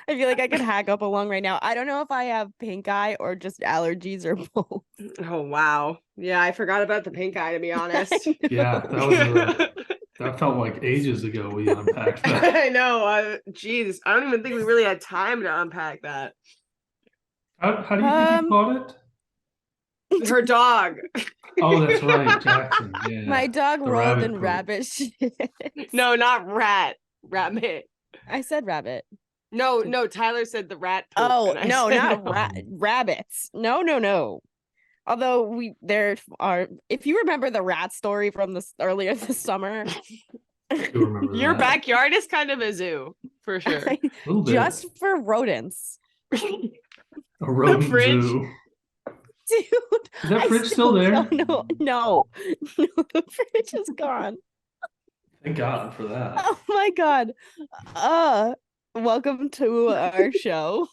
I feel like I could hack up a lung right now. I don't know if I have pink eye or just allergies or both. Oh wow. Yeah, I forgot about the pink eye, to be honest. Yeah, that felt like ages ago we unpacked that. I know. Geez, I don't even think we really had time to unpack that. How do you think you caught it? Her dog. Oh, that's right, Jackson. Yeah. My dog The rolled rabbit in poop. rabbit shit. No, not rat. Rabbit. I said rabbit. No, Tyler said the rat poop. Oh, and I no, said not no. rabbits. No. Although there are, if you remember the rat story from earlier this summer, You remember Your that. backyard is kind of a zoo, for sure. A little bit. just for rodents. A rodent fridge. zoo. Dude, Is that fridge still there? No, the fridge is gone. Thank God for that. Oh my God. Welcome to our show.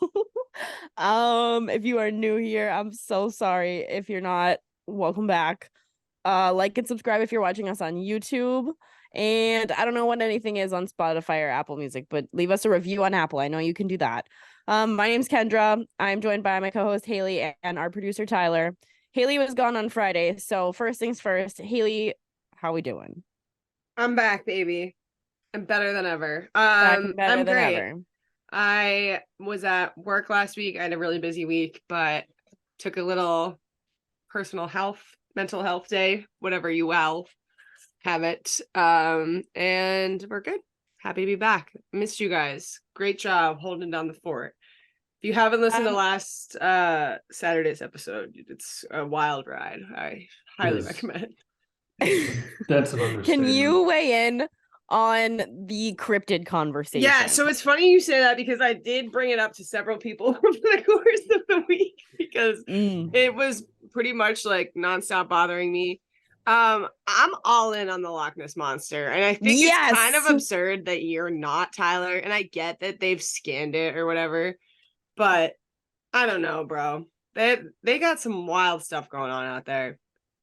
If you are new here, I'm so sorry. If you're not, welcome back. Like and subscribe if you're watching us on YouTube. And I don't know what anything is on Spotify or Apple Music, but leave us a review on Apple. I know you can do that. My name's Kendra. I'm joined by my co-host Haley and our producer Tyler. Haley was gone on Friday, so first things first. Haley, how we doing? I'm back, baby. I'm better than ever. Better I'm than great. ever. I was at work last week. I had a really busy week, but took a little personal health, mental health day, whatever you have it. And we're good. Happy to be back. Missed you guys. Great job holding down the fort. If you haven't listened to last Saturday's episode, it's a wild ride. I highly recommend. That's an understatement. Can you weigh in on the cryptid conversation? Yeah, so it's funny you say that because I did bring it up to several people over the course of the week because it was pretty much like nonstop bothering me. I'm all in on the Loch Ness Monster, and I think it's kind of absurd that you're not, Tyler, and I get that they've scanned it or whatever, but I don't know, bro. They got some wild stuff going on out there.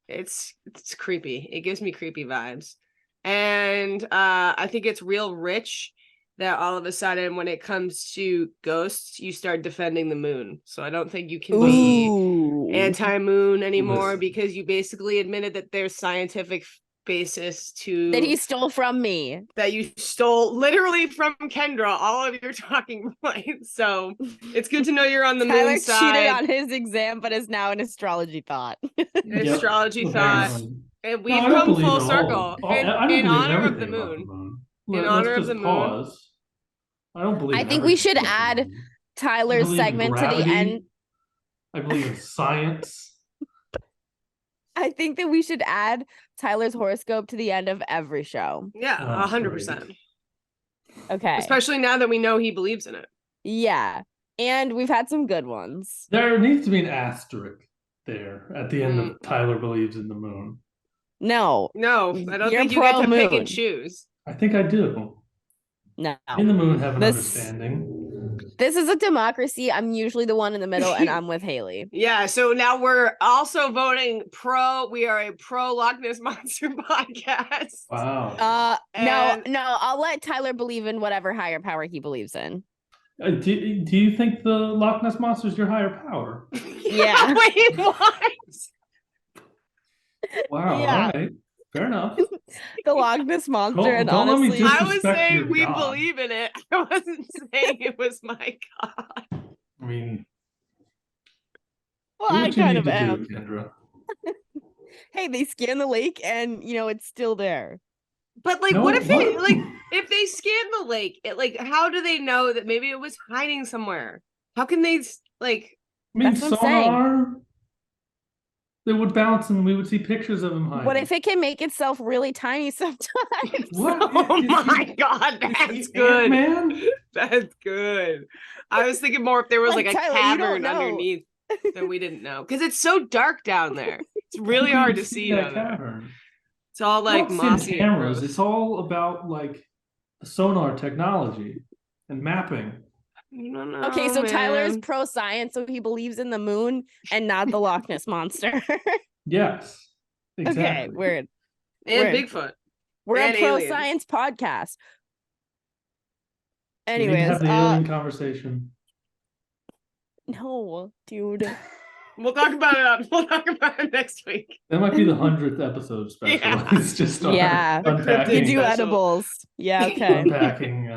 It's creepy. It gives me creepy vibes. And I think it's real rich that all of a sudden when it comes to ghosts, you start defending the moon. So I don't think you can be anti-moon anymore because you basically admitted that there's scientific basis to that he stole from me. That you stole literally from Kendra all of your talking points. So it's good to know you're on the moon side. Tyler cheated on his exam, but is now an astrology thought. Astrology thought. And we've come full circle in honor of the moon. In honor of the moon. I don't believe. I think we should add Tyler's segment to the end. I believe in science. I think that we should add Tyler's horoscope to the end of every show. Yeah, 100%. Okay. Especially now that we know he believes in it. Yeah. And we've had some good ones. There needs to be an asterisk there at the end of Tyler believes in the moon. No, I don't think you get to pick and choose. I think I do. No. In the moon have an understanding. This is a democracy. I'm usually the one in the middle, and I'm with Haley. Yeah, so now we're also voting pro. We are a pro Loch Ness Monster podcast. Wow. No, I'll let Tyler believe in whatever higher power he believes in. Do you think the Loch Ness Monster is your higher power? Yeah. Wait, what? Wow. Yeah. All right. Fair enough. The Loch Ness Monster, and honestly, I was saying we believe in it. I wasn't saying it was my God. I mean, well, I kind of am. Kendra. Hey, they scan the lake, and it's still there. But what if if they scan the lake? How do they know that maybe it was hiding somewhere? How can they I mean, sonar. They would bounce and we would see pictures of him hiding. What if it can make itself really tiny sometimes? What? Oh my God, that's good, man. That's good. I was thinking more if there was a Tyler, cavern underneath that we didn't know, because it's so dark down there. It's really hard to see that cavern. It's all mossy cameras. It's all about sonar technology and mapping. Okay, so Tyler's pro science, so he believes in the moon and not the Loch Ness Monster. Yes, exactly. Okay, weird. And Bigfoot. We're a pro science podcast. We need to Anyways, have the alien conversation. no, dude. We'll talk about it. We'll talk about it next week. That might be the 100th episode special. Yeah. It's just unpacking. You do special. edibles. Yeah, okay. Unpacking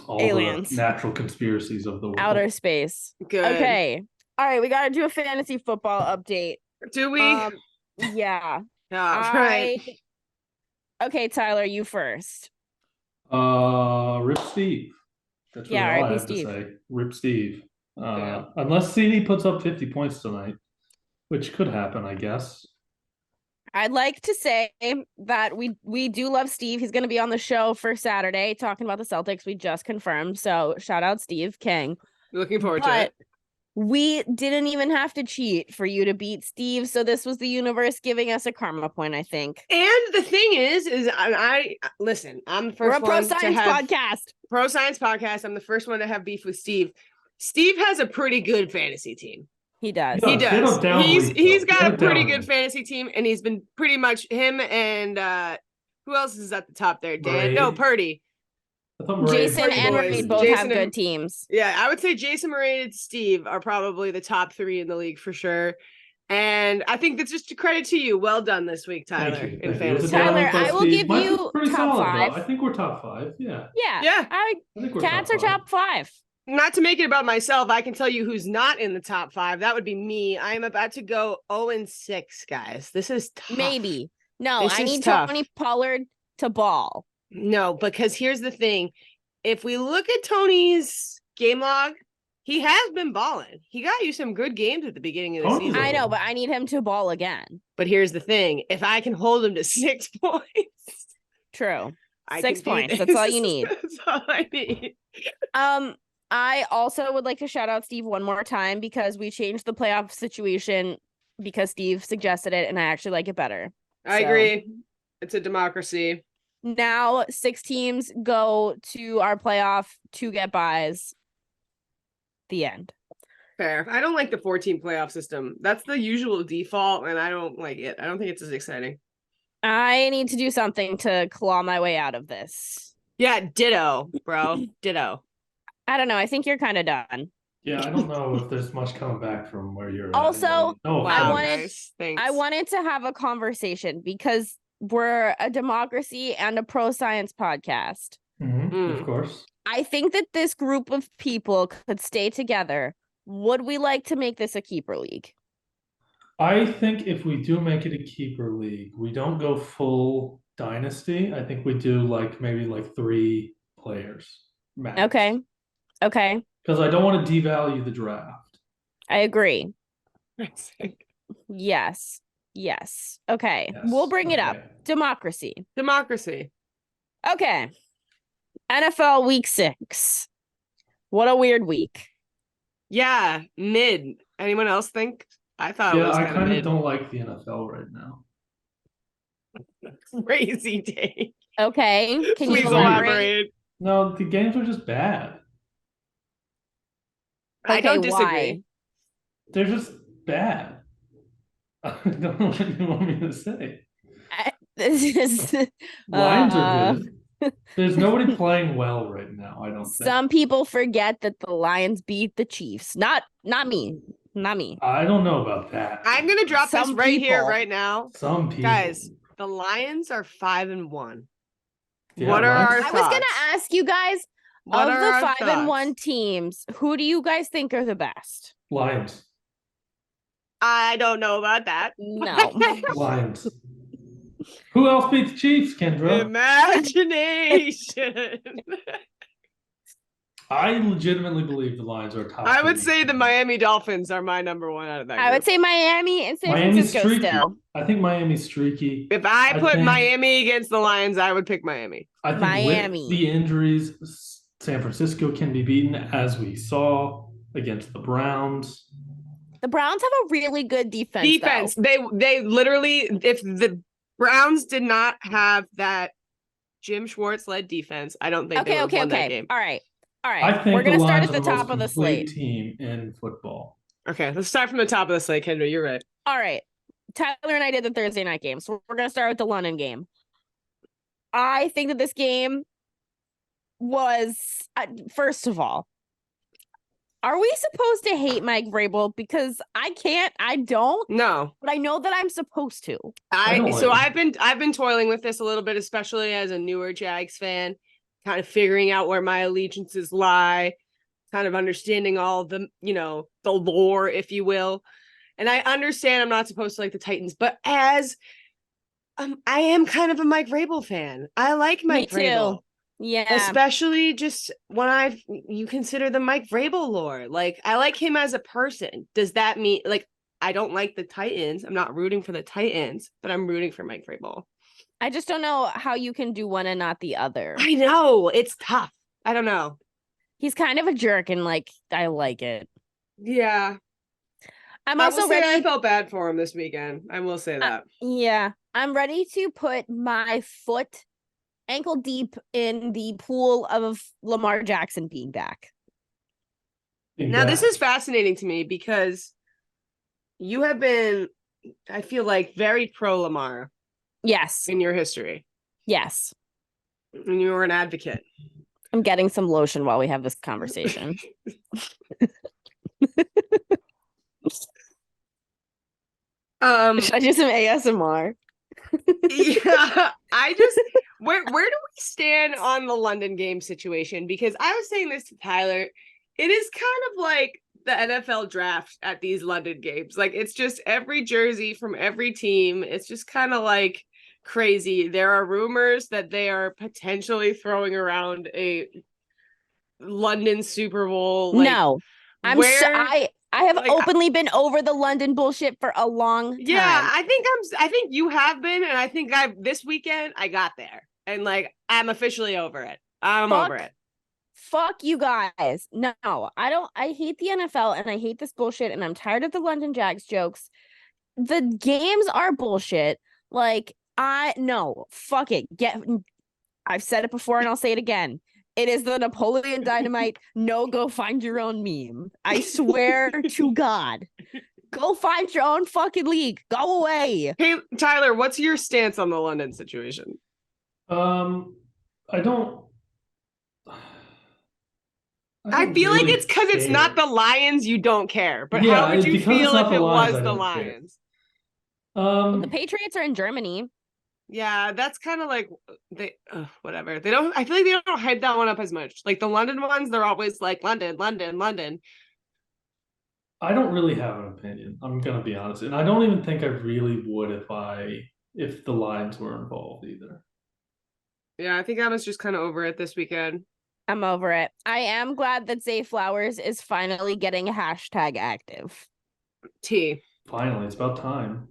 all Aliens. the natural conspiracies of the world. Outer space. Good. Okay. All right, we got to do a fantasy football update. Do we? Yeah. Right. Okay, Tyler, you first. Rip Steve. That's really all I have Steve. to say. Rip Steve. Unless CD puts up 50 points tonight, which could happen, I guess. I'd like to say that we do love Steve. He's going to be on the show for Saturday talking about the Celtics. We just confirmed. So shout out Steve King. Looking forward to it. We didn't even have to cheat for you to beat Steve. So this was the universe giving us a karma point, I think. And the thing is I listen, I'm the first We're a one to have pro science podcast. I'm the first one to have beef with Steve. Steve has a pretty good fantasy team. He does. He does. He's got a pretty good fantasy team, and he's been pretty much him and who else is at the top there? Dan? No, Purdy. Jason and Reed both have good teams. Yeah, I would say Jason, Murray, and Steve are probably the top 3 in the league for sure. And I think that's just a credit to you. Well done this week, Tyler. Thank you. In fantasy. Tyler, I will give you top 5. I think we're top 5. Yeah. Yeah. I think Cats are top 5. Not to make it about myself, I can tell you who's not in the top 5. That would be me. I am about to go 0-6, guys. This is tough. Maybe. No, I need Tony Pollard to ball. No, because here's the thing. If we look at Tony's game log, he has been balling. He got you some good games at the beginning of the season. I know, but I need him to ball again. But here's the thing. If I can hold him to 6 points. True. 6 points. That's all you need. That's all I need. I also would like to shout out Steve one more time because we changed the playoff situation because Steve suggested it, and I actually like it better. I agree. It's a democracy. Now 6 teams go to our playoff to get buys. The end. Fair. I don't like the 14 playoff system. That's the usual default, and I don't like it. I don't think it's as exciting. I need to do something to claw my way out of this. Yeah, ditto, bro. Ditto. I don't know. I think you're kind of done. Yeah, I don't know if there's much coming back from where you're also, at. No, I wanted to have a conversation because we're a democracy and a pro science podcast. Of course. I think that this group of people could stay together. Would we like to make this a keeper league? I think if we do make it a keeper league, we don't go full dynasty. I think we do maybe 3 players max. Okay. Because I don't want to devalue the draft. I agree. Yes. Okay. Yes. We'll bring it up. Democracy. Okay. NFL week 6. What a weird week. Yeah, mid. Anyone else think? I thought it was I kind of don't like the NFL right now. Crazy day. Okay. Can Please you elaborate? No, the games are just bad. I don't disagree. Why? They're just bad. I don't know what you want me to say. Lions are good. There's nobody playing well right now, I don't think. Some people forget that the Lions beat the Chiefs. Not me. I don't know about that. I'm going to drop this right here, right now. Some people. Guys, the Lions are 5-1. Yeah, what are our thoughts? I was going to ask you guys, of the 5-1 teams, who do you guys think are the best? Lions. I don't know about that. No. Lions. Who else beat the Chiefs, Kendra? Imagination. I legitimately believe the Lions are top. I would say the Miami Dolphins are my number 1 out of that group. I would say Miami and San Francisco streaky. still. I think Miami's streaky. If I put Miami against the Lions, I would pick Miami. I think Miami. With the injuries, San Francisco can be beaten, as we saw against the Browns. The Browns have a really good defense. Though. They literally, if the Browns did not have that Jim Schwartz led defense, I don't think they would have won that game. All right. I think we're going to start at the top of the slate. Team in football. Okay, let's start from the top of the slate, Kendra. You're right. All right. Tyler and I did the Thursday night game, so we're going to start with the London game. I think that this game was, first of all, are we supposed to hate Mike Vrabel? Because I don't. No. But I know that I'm supposed to. I've been toiling with this a little bit, especially as a newer Jags fan, kind of figuring out where my allegiances lie, kind of understanding all the, the lore, if you will. And I understand I'm not supposed to like the Titans, but as I am kind of a Mike Vrabel fan. I like Mike Vrabel. Yeah. Especially just when you consider the Mike Vrabel lore. Like, I like him as a person. Does that mean, like, I don't like the Titans? I'm not rooting for the Titans, but I'm rooting for Mike Vrabel. I just don't know how you can do one and not the other. I know. It's tough. I don't know. He's kind of a jerk and, like, I like it. Yeah. I'm also ready. I felt bad for him this weekend. I will say that. Yeah. I'm ready to put my foot ankle deep in the pool of Lamar Jackson being back. Now, this is fascinating to me because you have been, I feel like, very pro Lamar. Yes. In your history. Yes. And you were an advocate. I'm getting some lotion while we have this conversation. Should I do some ASMR? Yeah, where do we stand on the London game situation? Because I was saying this to Tyler, it is kind of like the NFL draft at these London games. Like, it's just every jersey from every team. It's just kind of like crazy. There are rumors that they are potentially throwing around a London Super Bowl. Like, no, I have openly been over the London bullshit for a long time. Yeah, I think you have been, and I think this weekend I got there. And like, I'm officially over it. I'm over it. Fuck you guys. No, I don't. I hate the NFL and I hate this bullshit, and I'm tired of the London Jags jokes. The games are bullshit. Like, fuck it. I've said it before and I'll say it again. It is the Napoleon Dynamite. No, go find your own meme. I swear to God. Go find your own fucking league. Go away. Hey, Tyler, what's your stance on the London situation? I don't. I feel like it's because it's not the Lions, you don't care. But yeah, how would you feel if it was the Lions? Well, the Patriots are in Germany. Yeah, that's kind of like whatever. They don't. I feel like they don't hype that one up as much. Like the London ones, they're always like London, London, London. I don't really have an opinion. I'm gonna be honest, and I don't even think I really would if the Lions were involved either. Yeah, I think I was just kind of over it this weekend. I'm over it. I am glad that Zay Flowers is finally getting hashtag active. Finally, it's about time.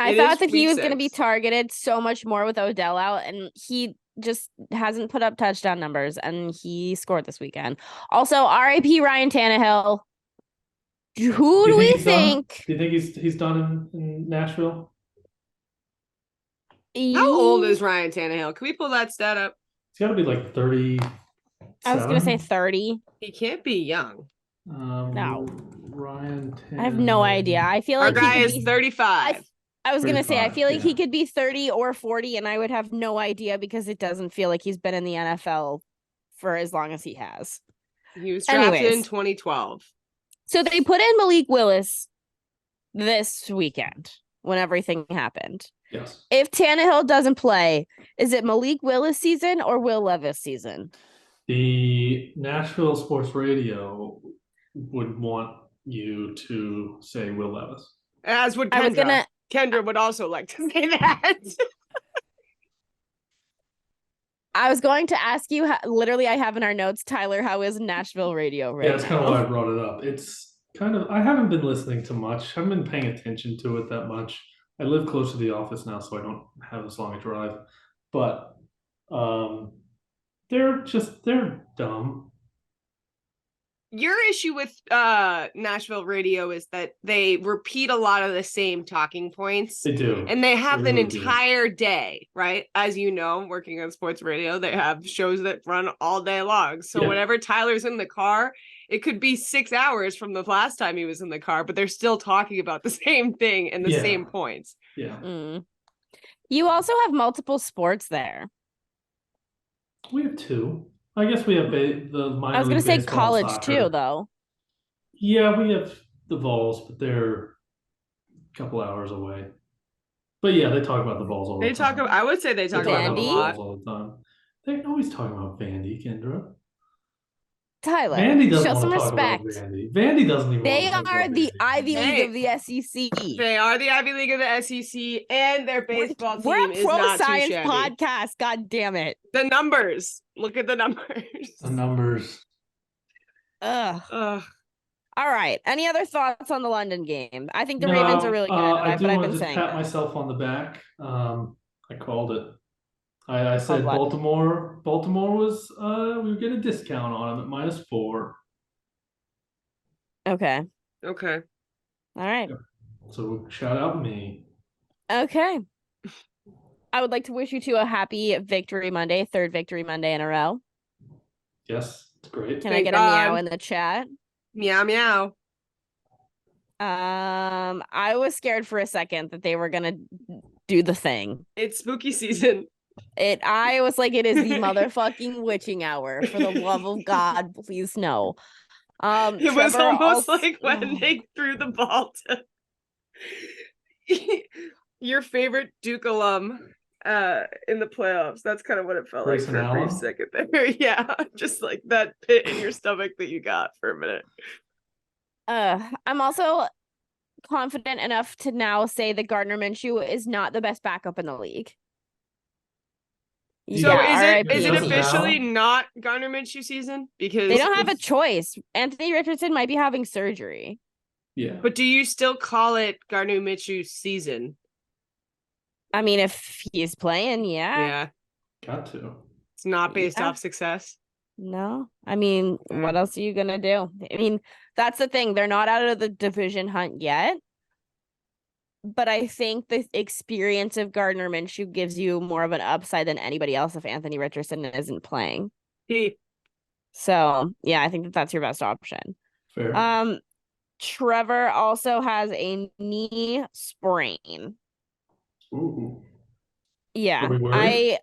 I thought that he was going to be targeted so much more with Odell out, and he just hasn't put up touchdown numbers, and he scored this weekend. Also, R.I.P. Ryan Tannehill. Who do we think? Do you think he's done in Nashville? How old is Ryan Tannehill? Can we pull that stat up? He's got to be like 30. I was going to say 30. He can't be young. No. Ryan Tannehill. I have no idea. I feel like our guy is 35. I was going to say, I feel like he could be 30 or 40, and I would have no idea because it doesn't feel like he's been in the NFL for as long as he has. He was drafted in 2012. So they put in Malik Willis this weekend when everything happened. Yes. If Tannehill doesn't play, is it Malik Willis season or Will Levis season? The Nashville Sports Radio would want you to say Will Levis. As would Kendra. Kendra would also like to say that. I was going to ask you, literally I have in our notes, Tyler, how is Nashville radio right now? Yeah, that's kind of why I brought it up. It's kind of, I haven't been listening to much. I haven't been paying attention to it that much. I live close to the office now, so I don't have as long a drive. But they're dumb. Your issue with Nashville radio is that they repeat a lot of the same talking points. They do. And they have an entire day, right? As you know, working on sports radio, they have shows that run all day long. So whenever Tyler's in the car, it could be 6 hours from the last time he was in the car, but they're still talking about the same thing and the same points. Yeah. You also have multiple sports there. We have two. I guess we have the I minor was gonna league say baseball and college too, soccer. though. Yeah, we have the Vols, but they're a couple hours away. But yeah, they talk about the Vols all They the talk time. about, I would say they They talk talk about them about a the Vandy, lot. Vols all the time. They're always talking about Vandy, Kendra. Tyler, Vandy doesn't show want some to talk about respect. Vandy. Vandy doesn't even They want to talk are about the Vandy. Ivy League of Hey, the SEC. they are the Ivy League of the SEC, and their baseball We're team a is pro not too science shabby. podcast. God damn it. The numbers. Look at the numbers. The numbers. Ugh. Ugh. All right. Any other thoughts on the London game? I think the Ravens are No, really good, I but do I've want been to just saying pat it. myself on the back. I called it. I Called said what? Baltimore. Baltimore was we were getting a discount on them at -4. Okay. Okay. All right. So shout out me. Okay. I would like to wish you two a happy Victory Monday, third Victory Monday in a row. Yes, it's great. Can I Thank get a God. meow in the chat? Meow meow. I was scared for a second that they were gonna do the thing. It's spooky season. I was like, it is the motherfucking witching hour. For the love of God, please no. It was Trevor almost also like when they threw the ball to your favorite Duke alum in the playoffs. That's kind of what it felt Grayson like for a brief Allen? second there. Yeah, just like that pit in your stomach that you got for a minute. I'm also confident enough to now say that Gardner Minshew is not the best backup in the league. So Yeah, is it RIP. officially not Gardner Minshew season? Because They don't have a choice. Anthony Richardson might be having surgery. Yeah. But do you still call it Gardner Minshew season? I mean, if he's playing, yeah. Yeah. Got to. It's not based off success. No. I mean, what else are you gonna do? I mean, that's the thing. They're not out of the division hunt yet. But I think the experience of Gardner Minshew gives you more of an upside than anybody else if Anthony Richardson isn't playing. So yeah, I think that's your best option. Fair. Trevor also has a knee sprain. Ooh. Yeah. Are we worried?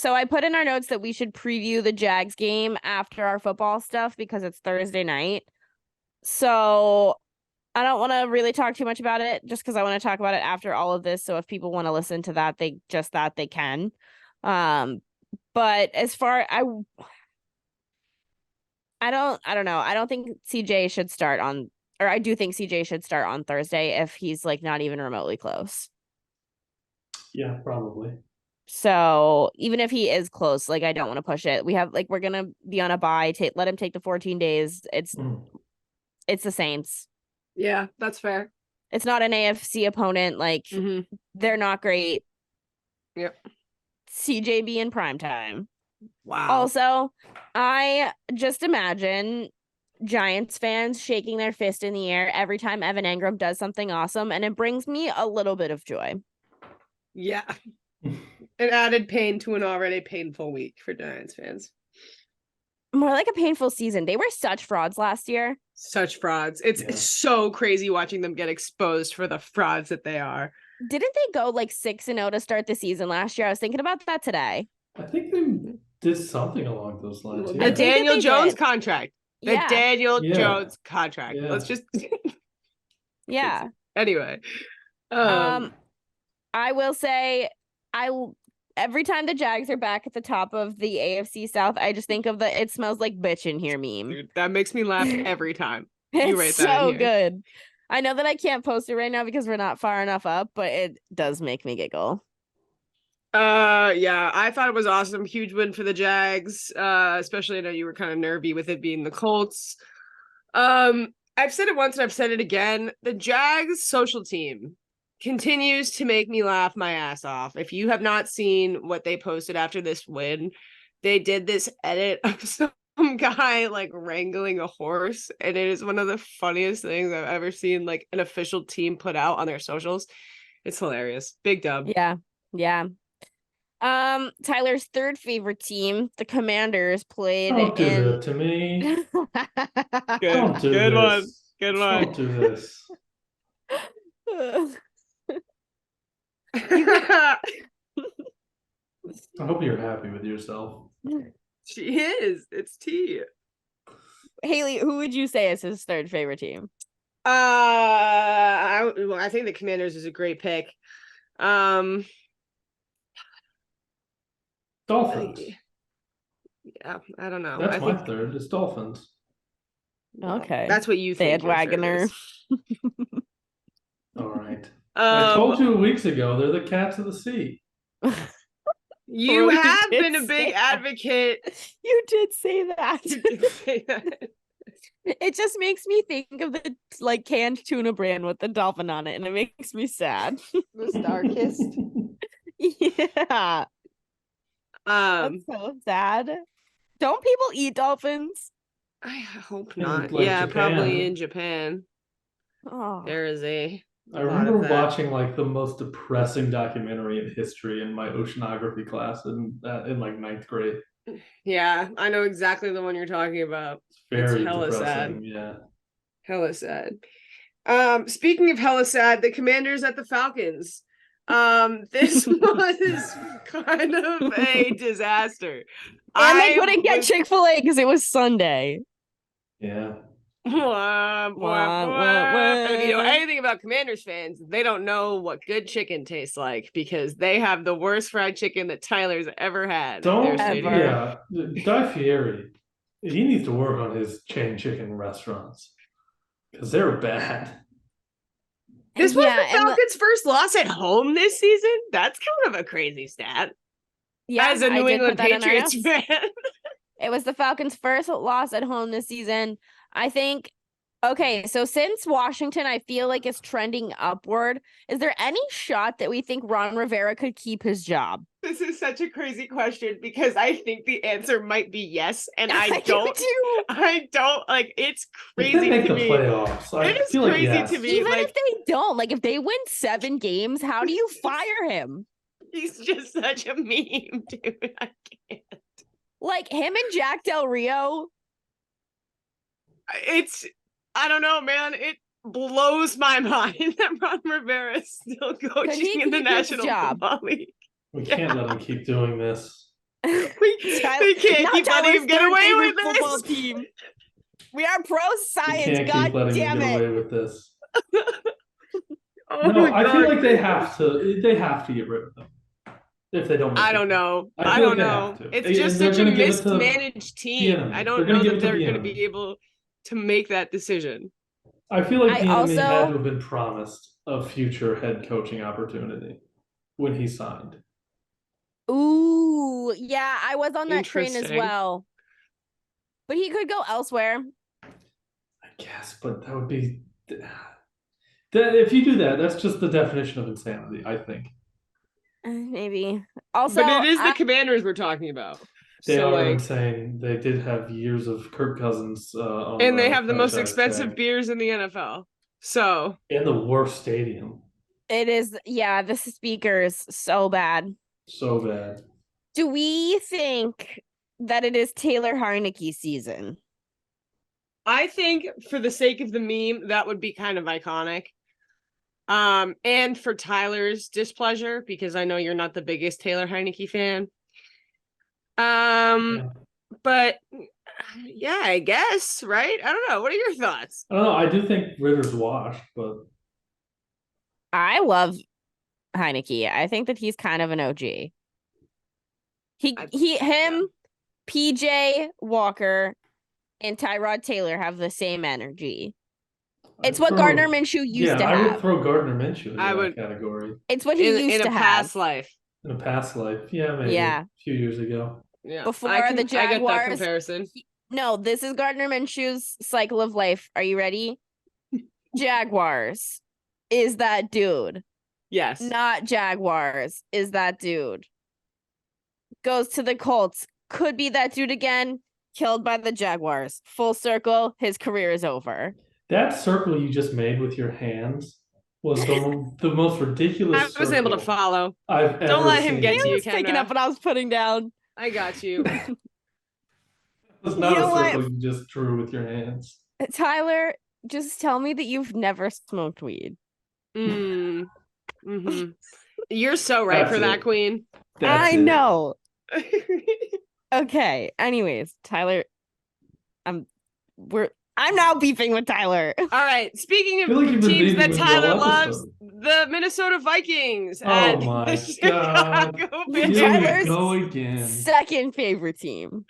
I put in our notes that we should preview the Jags game after our football stuff because it's Thursday night. So I don't want to really talk too much about it just because I want to talk about it after all of this. So if people want to listen to that, they can. But as far I don't know. I don't think CJ should start on, or I do think CJ should start on Thursday if he's like not even remotely close. Yeah, probably. So even if he is close, like I don't want to push it. We're gonna be on a bye. Let him take the 14 days. It's the Saints. Yeah, that's fair. It's not an AFC opponent. Like they're not great. Yep. CJB in prime time. Wow. Also, I just imagine Giants fans shaking their fist in the air every time Evan Engram does something awesome, and it brings me a little bit of joy. Yeah. It added pain to an already painful week for Giants fans. More like a painful season. They were such frauds last year. Such frauds. It's so crazy watching them get exposed for the frauds that they are. Didn't they go like 6-0 to start the season last year? I was thinking about that today. I think they did something along those lines. The Daniel Jones contract. The Daniel Jones contract. Yeah. Let's just yeah. Anyway. I will say every time the Jags are back at the top of the AFC South, I just think of the "it smells like bitch in here" meme. Dude, that makes me laugh every time. It's so good. I know that I can't post it right now because we're not far enough up, but it does make me giggle. Yeah, I thought it was awesome. Huge win for the Jags. Especially I know you were kind of nervy with it being the Colts. I've said it once and I've said it again. The Jags social team continues to make me laugh my ass off. If you have not seen what they posted after this win, they did this edit of some guy like wrangling a horse, and it is one of the funniest things I've ever seen like an official team put out on their socials. It's hilarious. Big dub. Yeah. Tyler's third favorite team, the Commanders, played Don't do that to me. Don't do good this. Good one. Don't do this. I hope you're happy with yourself. She is. It's tea. Haley, who would you say is his third favorite team? I think the Commanders is a great pick. Dolphins. Yeah, I don't know. That's my third. It's Dolphins. Okay. That's what you think. Bandwagoner. All right. I told you weeks ago they're the cats of the sea. You have been a big advocate. You did say that. You did say that. It just makes me think of the canned tuna brand with the dolphin on it, and it makes me sad. The Star-Kissed. Yeah. That's so sad. Don't people eat dolphins? I hope not. Japan. Probably in Japan. Oh. There is I remember watching the most depressing documentary in history in my oceanography class in ninth grade. Yeah, I know exactly the one you're talking about. It's very hella depressing. sad. Yeah. Hella sad. Speaking of hella sad, the Commanders at the Falcons. This was kind of a disaster. And they couldn't get Chick-fil-A because it was Sunday. Yeah. If you know anything about Commanders fans, they don't know what good chicken tastes like because they have the worst fried chicken that Tyler's ever had. Yeah. Guy Fieri, he needs to work on his chain chicken restaurants because they're bad. This was the Falcons' first loss at home this season. That's kind of a crazy stat. Yeah, as a New England Patriots fan. It was the Falcons' first loss at home this season. I think, okay, so since Washington, I feel like it's trending upward. Is there any shot that we think Ron Rivera could keep his job? This is such a crazy question because I think the answer might be yes, and I don't. It's crazy they make to the me. Playoffs. It is crazy to me. Even if they don't, if they win 7 games, how do you fire him? He's just such a meme, dude. I can't. Him and Jack Del Rio. I don't know, man. It blows my mind that Ron Rivera is still coaching in the National Football League. We can't let him keep doing this. We can't keep letting him get away with this. Team. We are pro science. God damn it! Get away with this. No, I feel like they have to. They have to get rid of them. If they don't, I don't know. I don't know. It's just such a mismanaged team. I don't know that they're going to be able to make that decision. I feel like the enemy had to have been promised a future head coaching opportunity when he signed. Ooh, yeah, I was on that train as well. But he could go elsewhere. I guess, but that would be if you do that, that's just the definition of insanity, I think. Maybe. Also, but it is the Commanders we're talking about. They are insane. They did have years of Kirk Cousins and they have the most expensive beers in the NFL. So and the worst stadium. It is, yeah, the speakers so bad. So bad. Do we think that it is Taylor Heineke season? I think for the sake of the meme, that would be kind of iconic. And for Tyler's displeasure, because I know you're not the biggest Taylor Heineke fan. But yeah, I guess, right? I don't know. What are your thoughts? I don't know. I do think Ritter's washed, but I love Heineke. I think that he's kind of an OG. PJ Walker and Tyrod Taylor have the same energy. It's what Gardner Minshew used to have. I would throw Gardner Minshew in that category. It's what he used to have. In a past life. In a past life. Yeah, maybe. Yeah. A few years ago. Yeah. Before the Jaguars. I get that comparison. No, this is Gardner Minshew's cycle of life. Are you ready? Jaguars is that dude. Yes. Not Jaguars is that dude. Goes to the Colts. Could be that dude again. Killed by the Jaguars. Full circle. His career is over. That circle you just made with your hands was the most ridiculous. I was able to follow. Don't let him get to you, Kendra. Picking up what I was putting down. I got you. It was not a circle you just drew with your hands. Tyler, just tell me that you've never smoked weed. Mm-hmm. You're so right for that, Queen. I know. Okay. Anyways, Tyler, I'm now beefing with Tyler. All right. Speaking I feel like of you've been teams beefing that with me all Tyler loves, episode. the Minnesota Vikings Oh at the my God. Chicago Here we Bears. Tyler's go again. second favorite team.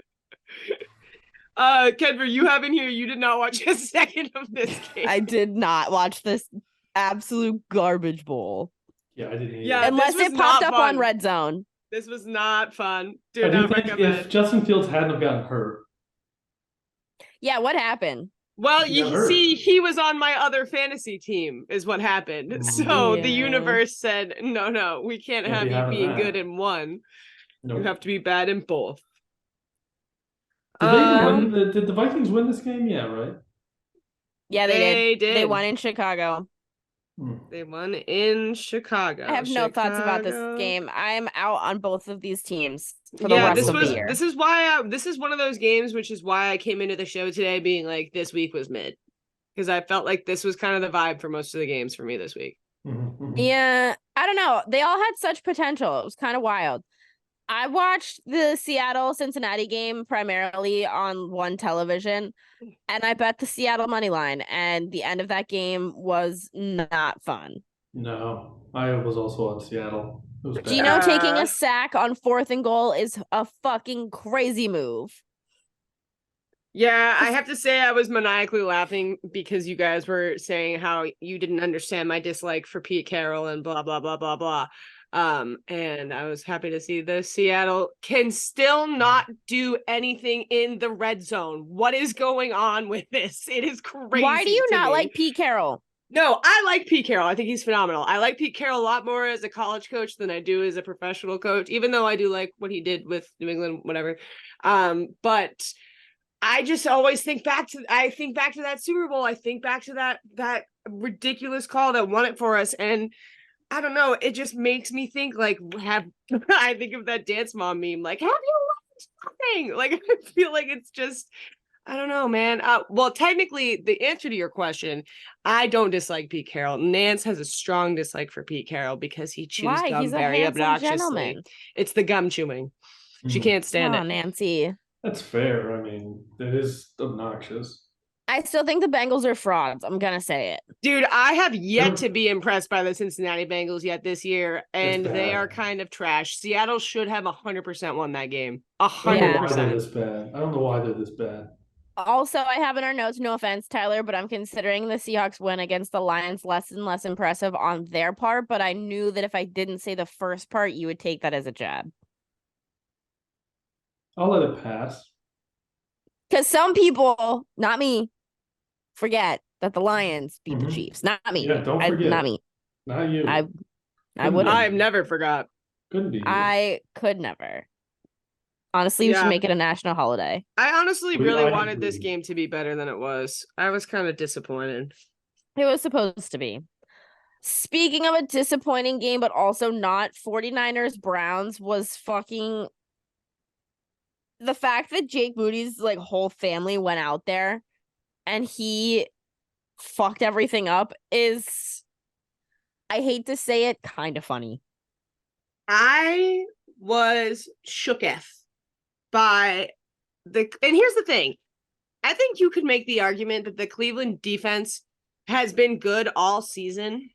Kenver, you have in here, you did not watch a second of this game. I did not watch this absolute garbage bowl. Yeah, I didn't either. Yeah, Unless this was it popped not up fun. on Red Zone. This was not fun. I Do do not think recommend. if Justin Fields hadn't have gotten hurt, Yeah, what happened? Well, he got you hurt. see, he was on my other fantasy team, is what happened. So the Yeah. universe said, no, we can't have you being good in one. Nope. You have to be bad in both. Did they even win? Did the Vikings win this game? Yeah, right. Yeah, they did. They did. won in Chicago. They won in Chicago. I have no thoughts about this game. I'm out on both of these teams for the rest of the year. This is why this is one of those games, which is why I came into the show today being like, this week was mid, because I felt like this was kind of the vibe for most of the games for me this week. Yeah, I don't know. They all had such potential. It was kind of wild. I watched the Seattle-Cincinnati game primarily on one television, and I bet the Seattle money line, and the end of that game was not fun. No, I was also on Seattle. It was bad. Gino taking a sack on 4th and goal is a fucking crazy move. Yeah, I have to say I was maniacally laughing because you guys were saying how you didn't understand my dislike for Pete Carroll and blah, blah, blah, blah, blah. And I was happy to see the Seattle can still not do anything in the red zone. What is going on with this? It is crazy. Why do you not like Pete Carroll? No, I like Pete Carroll. I think he's phenomenal. I like Pete Carroll a lot more as a college coach than I do as a professional coach, even though I do like what he did with New England, whatever. But I just always think back to that Super Bowl. I think back to that ridiculous call that won it for us. And I don't know, it just makes me think like I think of that Dance Mom meme, like, have you learned something? Like, I feel like it's just, I don't know, man. Well, technically, the answer to your question, I don't dislike Pete Carroll. Nance has a strong dislike for Pete Carroll because he chews gum He's very a obnoxiously. gentleman. It's the gum chewing. She can't stand it. Nancy. That's fair. I mean, it is obnoxious. I still think the Bengals are frauds. I'm going to say it. Dude, I have yet to be impressed by the Cincinnati Bengals yet this year, and they are kind of trash. Seattle should have 100% won that game. 100%. I don't know why they're this bad. I don't know why they're this bad. Also, I have in our notes, no offense, Tyler, but I'm considering the Seahawks win against the Lions less and less impressive on their part, but I knew that if I didn't say the first part, you would take that as a jab. I'll let it pass. Because some people, not me, forget that the Lions beat the Chiefs. Not me. Yeah, don't forget. Not me. Not you. I would. I've never forgot. Couldn't be you. I could never. Honestly, we should make it a national holiday. I honestly really wanted this game to be better than it was. I was kind of disappointed. It was supposed to be. Speaking of a disappointing game, but also not, 49ers Browns was fucking... The fact that Jake Moody's like whole family went out there and he fucked everything up is, I hate to say it, kind of funny. I was shooketh by and here's the thing. I think you could make the argument that the Cleveland defense has been good all season.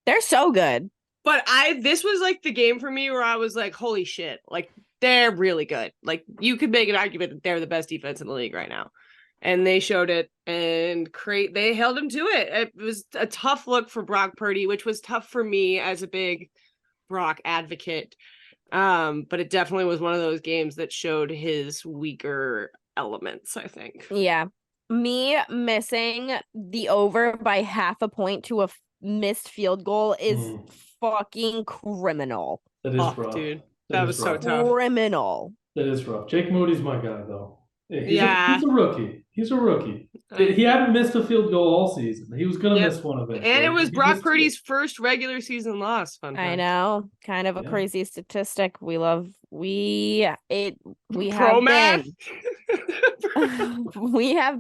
They're so good. But this was like the game for me where I was like, holy shit, like they're really good. Like you could make an argument that they're the best defense in the league right now. And they showed it, and they held him to it. It was a tough look for Brock Purdy, which was tough for me as a big Brock advocate. But it definitely was one of those games that showed his weaker elements, I think. Yeah. Me missing the over by half a point to a missed field goal is fucking criminal. That is rough, dude. That was so tough. Criminal. That is rough. Jake Moody's my guy, though. He's a rookie. He's a rookie. He hadn't missed a field goal all season. He was going to miss one of it. And it was Brock Purdy's first regular season loss. I know. Kind of a crazy statistic. We have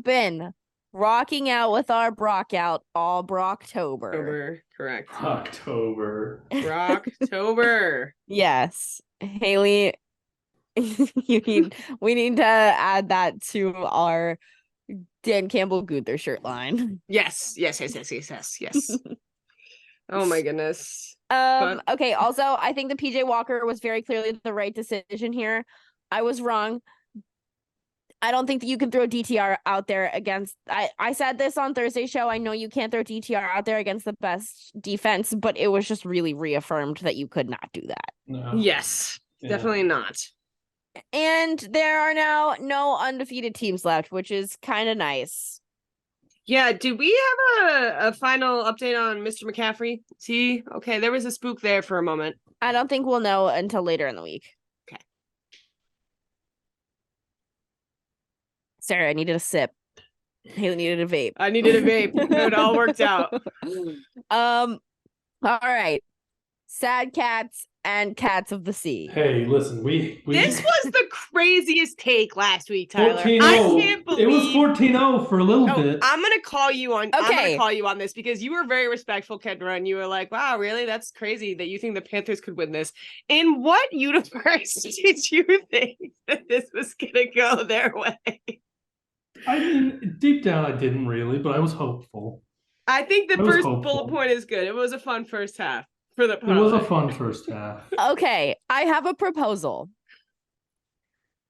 been rocking out with our Brock out all Brocktober. Correct. October. Brocktober. Yes. Haley We need to add that to our Dan Campbell Gunther shirt line. Yes. Oh my goodness. Okay, also I think the PJ Walker was very clearly the right decision here. I was wrong. I don't think that you can throw DTR out there against I said this on Thursday's show. I know you can't throw DTR out there against the best defense, but it was just really reaffirmed that you could not do that. No. Yes, definitely not. And there are now no undefeated teams left, which is kind of nice. Yeah, did we have a final update on Mr. McCaffrey? See, okay, there was a spook there for a moment. I don't think we'll know until later in the week. Okay. Sarah, I needed a sip. Haley needed a vape. I needed a vape. It all worked out. All right. Sad cats and cats of the sea. Hey, listen, we This was the craziest take last week, Tyler. 14-0. I can't believe it was 14-0 for a little bit. I'm gonna call you on. I'm Okay. gonna call you on this because you were very respectful, Kendra, and you were like, "Wow, really? That's crazy that you think the Panthers could win this." In what universe did you think that this was gonna go their way? I mean, deep down, I didn't really, but I was hopeful. I think the I was first hopeful. bullet point is good. It was a fun first half for the. It was a fun first half. Okay, I have a proposal.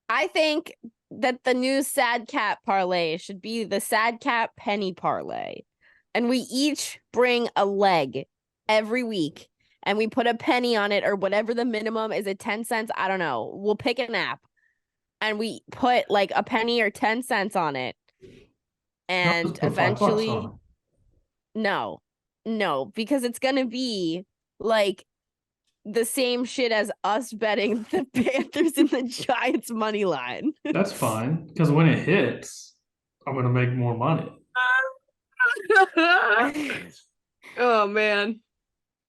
I think that the new sad cat parlay should be the sad cat penny parlay. And we each bring a leg every week and we put a penny on it or whatever the minimum is. It 10 cents? I don't know. We'll pick an app and we put like a penny or 10 cents on it. And Just put eventually, $5 on it. no, because it's going to be like the same shit as us betting the Panthers and the Giants money line. That's fine, because when it hits, I'm gonna make more money. Oh man.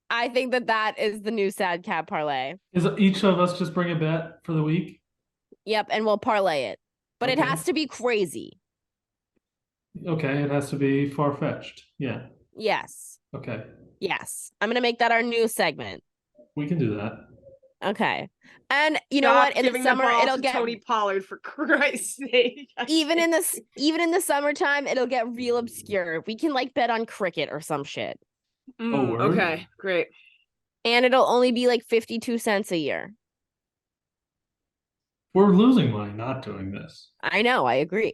I think that is the new sad cat parlay. Is each of us just bring a bet for the week? Yep, and we'll parlay it. But it Okay. has to be crazy. Okay, it has to be far-fetched. Yeah. Yes. Okay. Yes. I'm going to make that our new segment. We can do that. Okay. And you know Stop what? In the giving summer, ball it'll to get Tony Pollard for Christ's sake. even in the summertime, it'll get real obscure. We can like bet on cricket or some shit. word? Okay, great. And it'll only be like 52 cents a year. We're losing money not doing this. I know, I agree.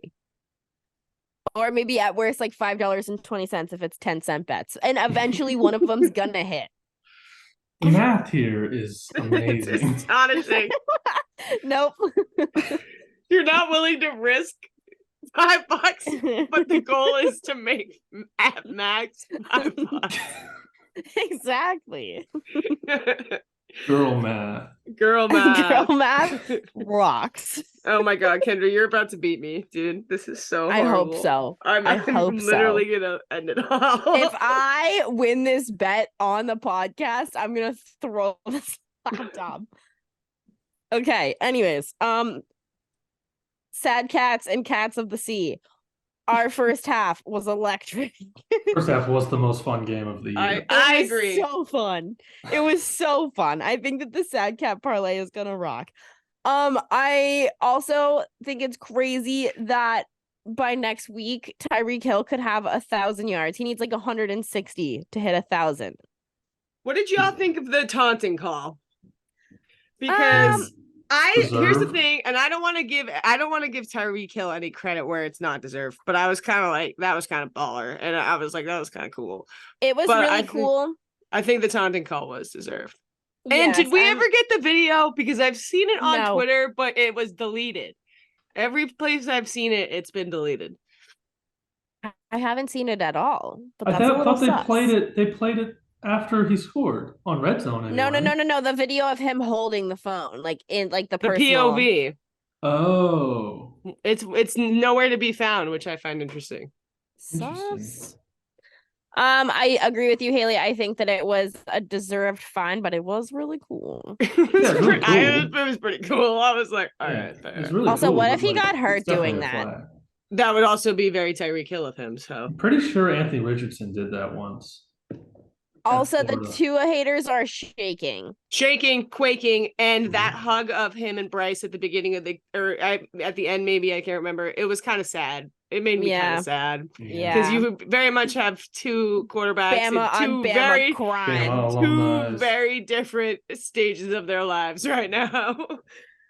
Or maybe at worst like $5.20 if it's 10-cent bets. And eventually one of them's gonna hit. The math here is It's amazing. astonishing. Nope. You're not willing to risk $5, but the goal is to make at max $5. Exactly. Girl math. Girl math. Girl math rocks. Oh my god, Kendra, you're about to beat me, dude. This is so I horrible. hope so. I'm hope literally so. gonna end it all. If I win this bet on the podcast, I'm gonna throw this laptop. Okay, anyways, sad cats and cats of the sea. Our first half was electric. First half was the most fun game of the year. I It was agree. So fun. It was so fun. I think that the sad cat parlay is gonna rock. I also think it's crazy that by next week Tyreek Hill could have 1,000 yards. He needs like 160 to hit 1,000. What did y'all think of the taunting call? Because here's the Deserved. thing, and I don't want to give Tyreek Hill any credit where it's not deserved, but I was kind of like, that was kind of baller, and I was like, that was kind of cool. It was But really cool. I think the taunting call was deserved. And Yes, did we ever get the video? Because I've seen it on No. Twitter, but it was deleted. Every place I've seen it, it's been deleted. I haven't seen it at all. But I that's a little thought they sus. played it. They played it after he scored on Red Zone. Anyway. No. The video of him holding the phone, like in like the The personal. POV. Oh, It's nowhere to be found, which I find interesting. Sus. I agree with you, Haley. I think that it was a deserved fine, but it was really cool. Yeah, it's really cool. It was pretty cool. I was like, all right. fair. It's really Also, cool, what but, if he like, got hurt it's definitely doing a that? flag. That would also be very Tyreek Hill of him. So I'm pretty sure Anthony Richardson did that once. Also, the Florida. Tua haters are shaking. Shaking, quaking, and that hug of him and Bryce at the beginning of at the end, maybe I can't remember. It was kind of sad. It made me kind of sad because you very much have two quarterbacks Bama in two on Bama very crime. two very different stages of their lives right now.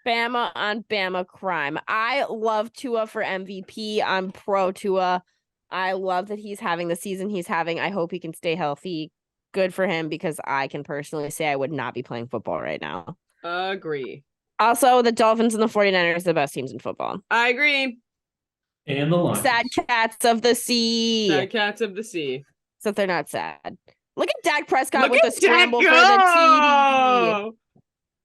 Bama on Bama crime. I love Tua for MVP. I'm pro Tua. I love that he's having the season he's having. I hope he can stay healthy. Good for him, because I can personally say I would not be playing football right now. Agree. Also, the Dolphins and the 49ers are the best teams in football. I agree. And the Lions. Sad cats of the sea. Sad cats of the sea. Except they're not sad. Look at Dak Prescott with the scramble for the TD.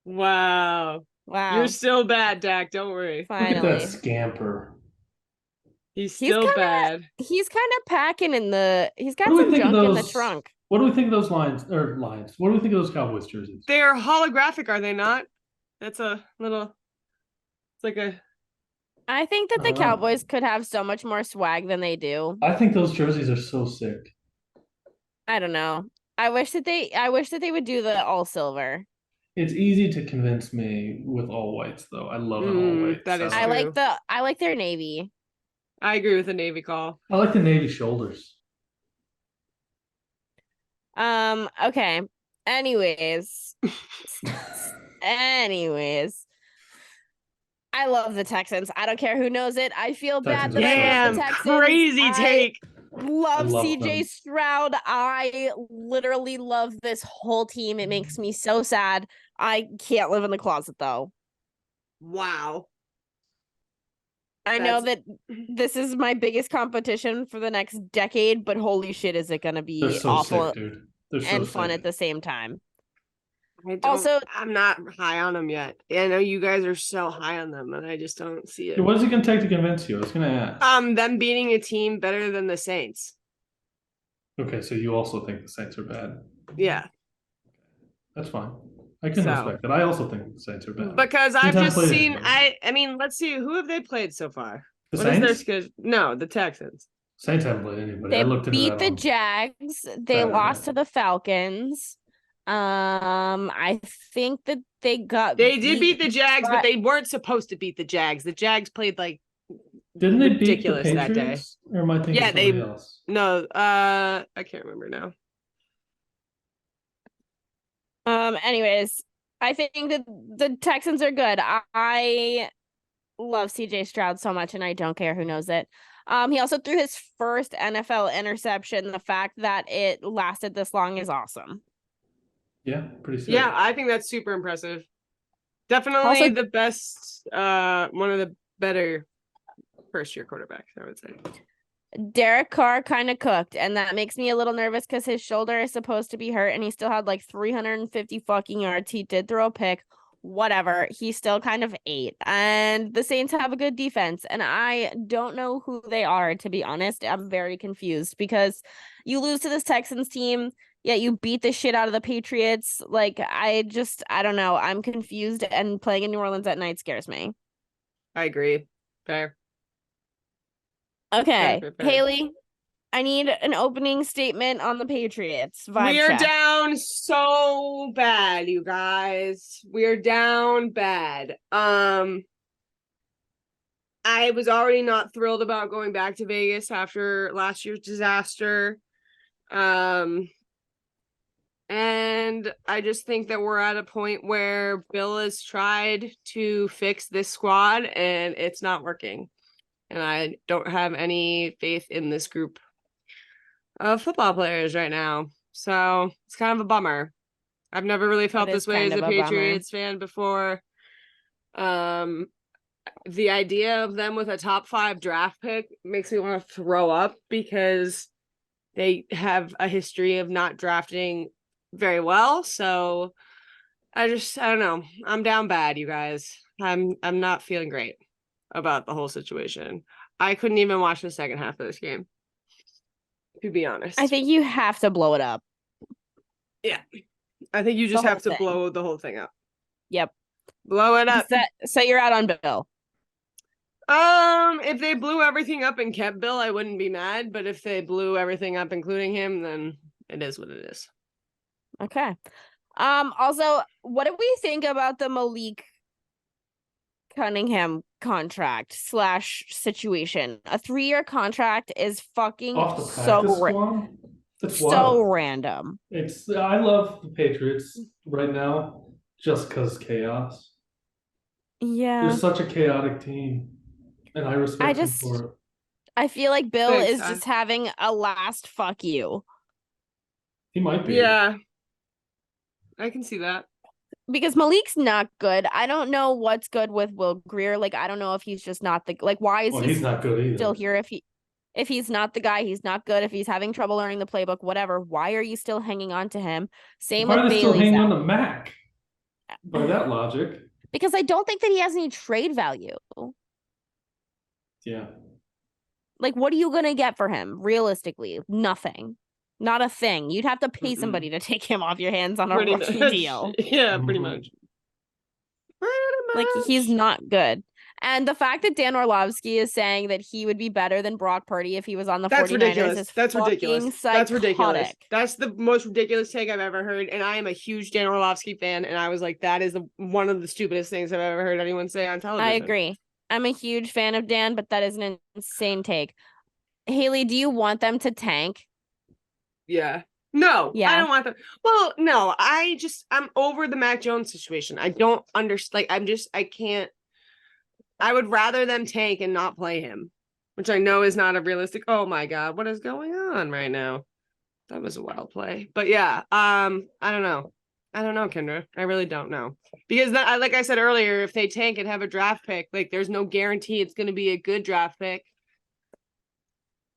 Wow. You're still bad, Dak. Don't worry. Finally. Look at that scamper. He's still bad. He's kind of packing in the. He's got some junk in the trunk. What do we think of those Lions? What do we think of those Cowboys jerseys? They're holographic, are they not? That's a little. It's like a. I think that the Cowboys could have so much more swag than they do. I think those jerseys are so sick. I don't know. I wish that they would do the all silver. It's easy to convince me with all whites, though. I love an all white. That is I true. I like their navy. I agree with the navy call. I like the navy shoulders. Okay. Anyways. I love the Texans. I don't care who knows it. I feel bad that I love the Texans. Crazy take. Love CJ Stroud. I literally love this whole team. It makes me so sad. I can't live in the closet though. Wow. I know that this is my biggest competition for the next decade, but holy shit, is it going to be awful and fun at the same time. I'm not high on them yet. I know you guys are so high on them, and I just don't see it. What is it going to take to convince you? I was going to ask. Them beating a team better than the Saints. Okay, so you also think the Saints are bad? Yeah. That's fine. I can respect that. I also think the Saints are bad. Because I've just seen, I mean, let's see, who have they played so far? The What Saints? is their schedule? No, the Texans. Saints haven't played anybody. They beat the Jags. They lost to the Falcons. I think that they did beat the Jags, but they weren't supposed to beat the Jags. The Jags played like didn't they ridiculous beat the that day. Patriots? Or am I thinking somebody else? No, I can't remember now. Anyways, I think that the Texans are good. I love CJ Stroud so much, and I don't care who knows it. He also threw his first NFL interception. The fact that it lasted this long is awesome. Yeah, pretty sick. Yeah, I think that's super impressive. Definitely the best, one of the better first-year quarterbacks, I would say. Derek Carr kind of cooked, and that makes me a little nervous because his shoulder is supposed to be hurt, and he still had like 350 fucking yards. He did throw a pick. Whatever. He still kind of ate. And the Saints have a good defense, and I don't know who they are, to be honest. I'm very confused because you lose to this Texans team, yet you beat the shit out of the Patriots. Like, I don't know. I'm confused, and playing in New Orleans at night scares me. I agree. Fair. Okay, fair. Haley, I need an opening statement on the Patriots. We are down so bad, you guys. We are down bad. I was already not thrilled about going back to Vegas after last year's disaster. And I just think that we're at a point where Bill has tried to fix this squad and it's not working. And I don't have any faith in this group of football players right now. So it's kind of a bummer. I've never really felt this way as a Patriots fan before. The idea of them with a top 5 draft pick makes me want to throw up because they have a history of not drafting very well. So I don't know. I'm down bad, you guys. I'm not feeling great about the whole situation. I couldn't even watch the second half of this game, to be honest. I think you have to blow it up. Yeah. I think you just have to blow the whole thing up. Yep. Blow it up. So you're out on Bill. If they blew everything up and kept Bill, I wouldn't be mad. But if they blew everything up, including him, then it is what it is. Okay. Also, what do we think about the Malik Cunningham contract / situation? A 3-year contract is fucking Off the practice squad? That's so wild. random. I love the Patriots right now just because chaos. They're Yeah. such a chaotic team, and I I respect them just for it. I feel like Bill Thanks, is Ty. just having a last fuck you. He might be. Yeah, I can see that. Because Malik's not good. I don't know what's good with Will Greer. Like, I don't know if he's just not the like. Why is Well, he he's not good still either. here? If he's not the guy, he's not good. If he's having trouble learning the playbook, whatever. Why are you still hanging on to him? Same Why with are they still Bailey hanging on Zapp. to Mac? By that logic. Because I don't think that he has any trade value. Yeah. Like, what are you gonna get for him? Realistically, nothing. Not a thing. You'd have to pay somebody to take him off your hands on a Pretty rookie much. deal. Yeah, pretty much. Like, he's not good. And the fact that Dan Orlovsky is saying that he would be better than Brock Purdy if he was on the That's 49ers ridiculous. is That's ridiculous. fucking That's ridiculous. psychotic. That's the most ridiculous take I've ever heard. And I am a huge Dan Orlovsky fan. And I was like, that is one of the stupidest things I've ever heard anyone say on television. I agree. I'm a huge fan of Dan, but that is an insane take. Haley, do you want them to tank? Yeah. No, Yeah. I don't want them. Well, no, I'm over the Mac Jones situation. I don't understand. Like, I can't. I would rather them tank and not play him, which I know is not a realistic. Oh my God, what is going on right now? That was a wild play. But yeah, I don't know. I don't know, Kendra. I really don't know. Because like I said earlier, if they tank and have a draft pick, like there's no guarantee it's going to be a good draft pick.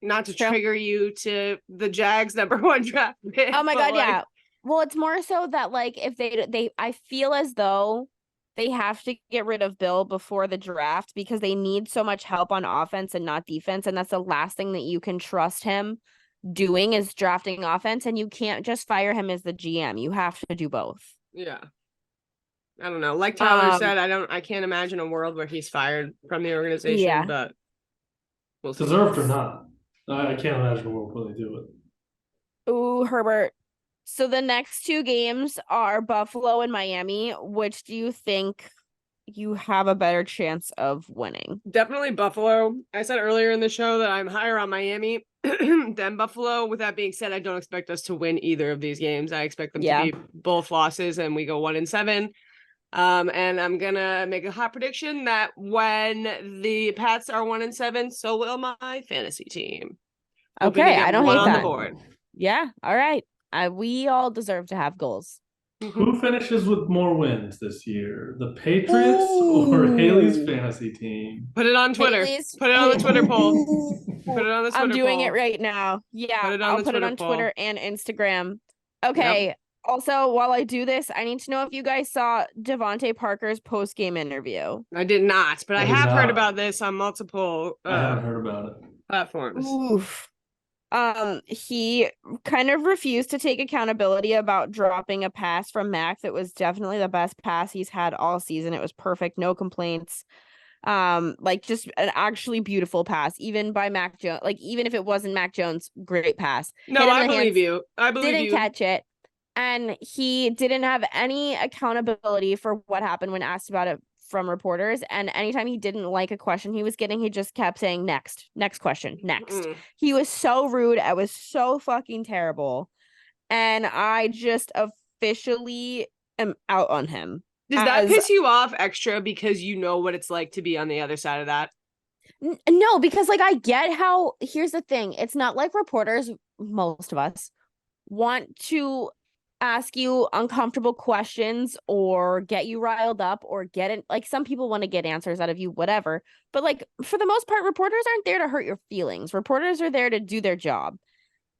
Not to trigger you to the Jags #1 draft pick. Oh my God, yeah. Well, it's more so that like if they I feel as though they have to get rid of Bill before the draft because they need so much help on offense and not defense. And that's the last thing that you can trust him doing is drafting offense. And you can't just fire him as the GM. You have to do both. Yeah. I don't know. Like Tyler said, I can't imagine a world where he's fired from the organization, but we'll see. Deserved or not. I can't imagine a world where they do it. Ooh, Herbert. So the next 2 games are Buffalo and Miami. Which do you think you have a better chance of winning? Definitely Buffalo. I said earlier in the show that I'm higher on Miami than Buffalo. With that being said, I don't expect us to win either of these games. I expect them to be both losses and we go 1-7. And I'm gonna make a hot prediction that when the Pats are 1-7, so will my fantasy team. Okay, I don't hate that. On the board. Yeah, all right. We all deserve to have goals. Who finishes with more wins this year? The Patriots or Haley's fantasy team? Put it on Twitter. Put it on the Twitter poll. Put it on the Twitter I'm doing poll. it right now. Yeah, I'll put it on poll. Twitter and Instagram. Okay. Yep. Also, while I do this, I need to know if you guys saw Devontae Parker's post-game interview. I did not, but I have heard about this on multiple I haven't heard about it. Platforms. Oof. He kind of refused to take accountability about dropping a pass from Mac that was definitely the best pass he's had all season. It was perfect, no complaints. Like just an actually beautiful pass, even by Mac Jones. Like even if it wasn't Mac Jones, great pass. No, I believe you. I believe you. Didn't catch it. And he didn't have any accountability for what happened when asked about it from reporters. And anytime he didn't like a question he was getting, he just kept saying next question, next. He was so rude. I was so fucking terrible. And I just officially am out on him. Does that piss you off extra because you know what it's like to be on the other side of that? No, because like I get how, here's the thing. It's not like reporters, most of us, want to ask you uncomfortable questions or get you riled up or get it. Like some people want to get answers out of you, whatever. But like for the most part, reporters aren't there to hurt your feelings. Reporters are there to do their job.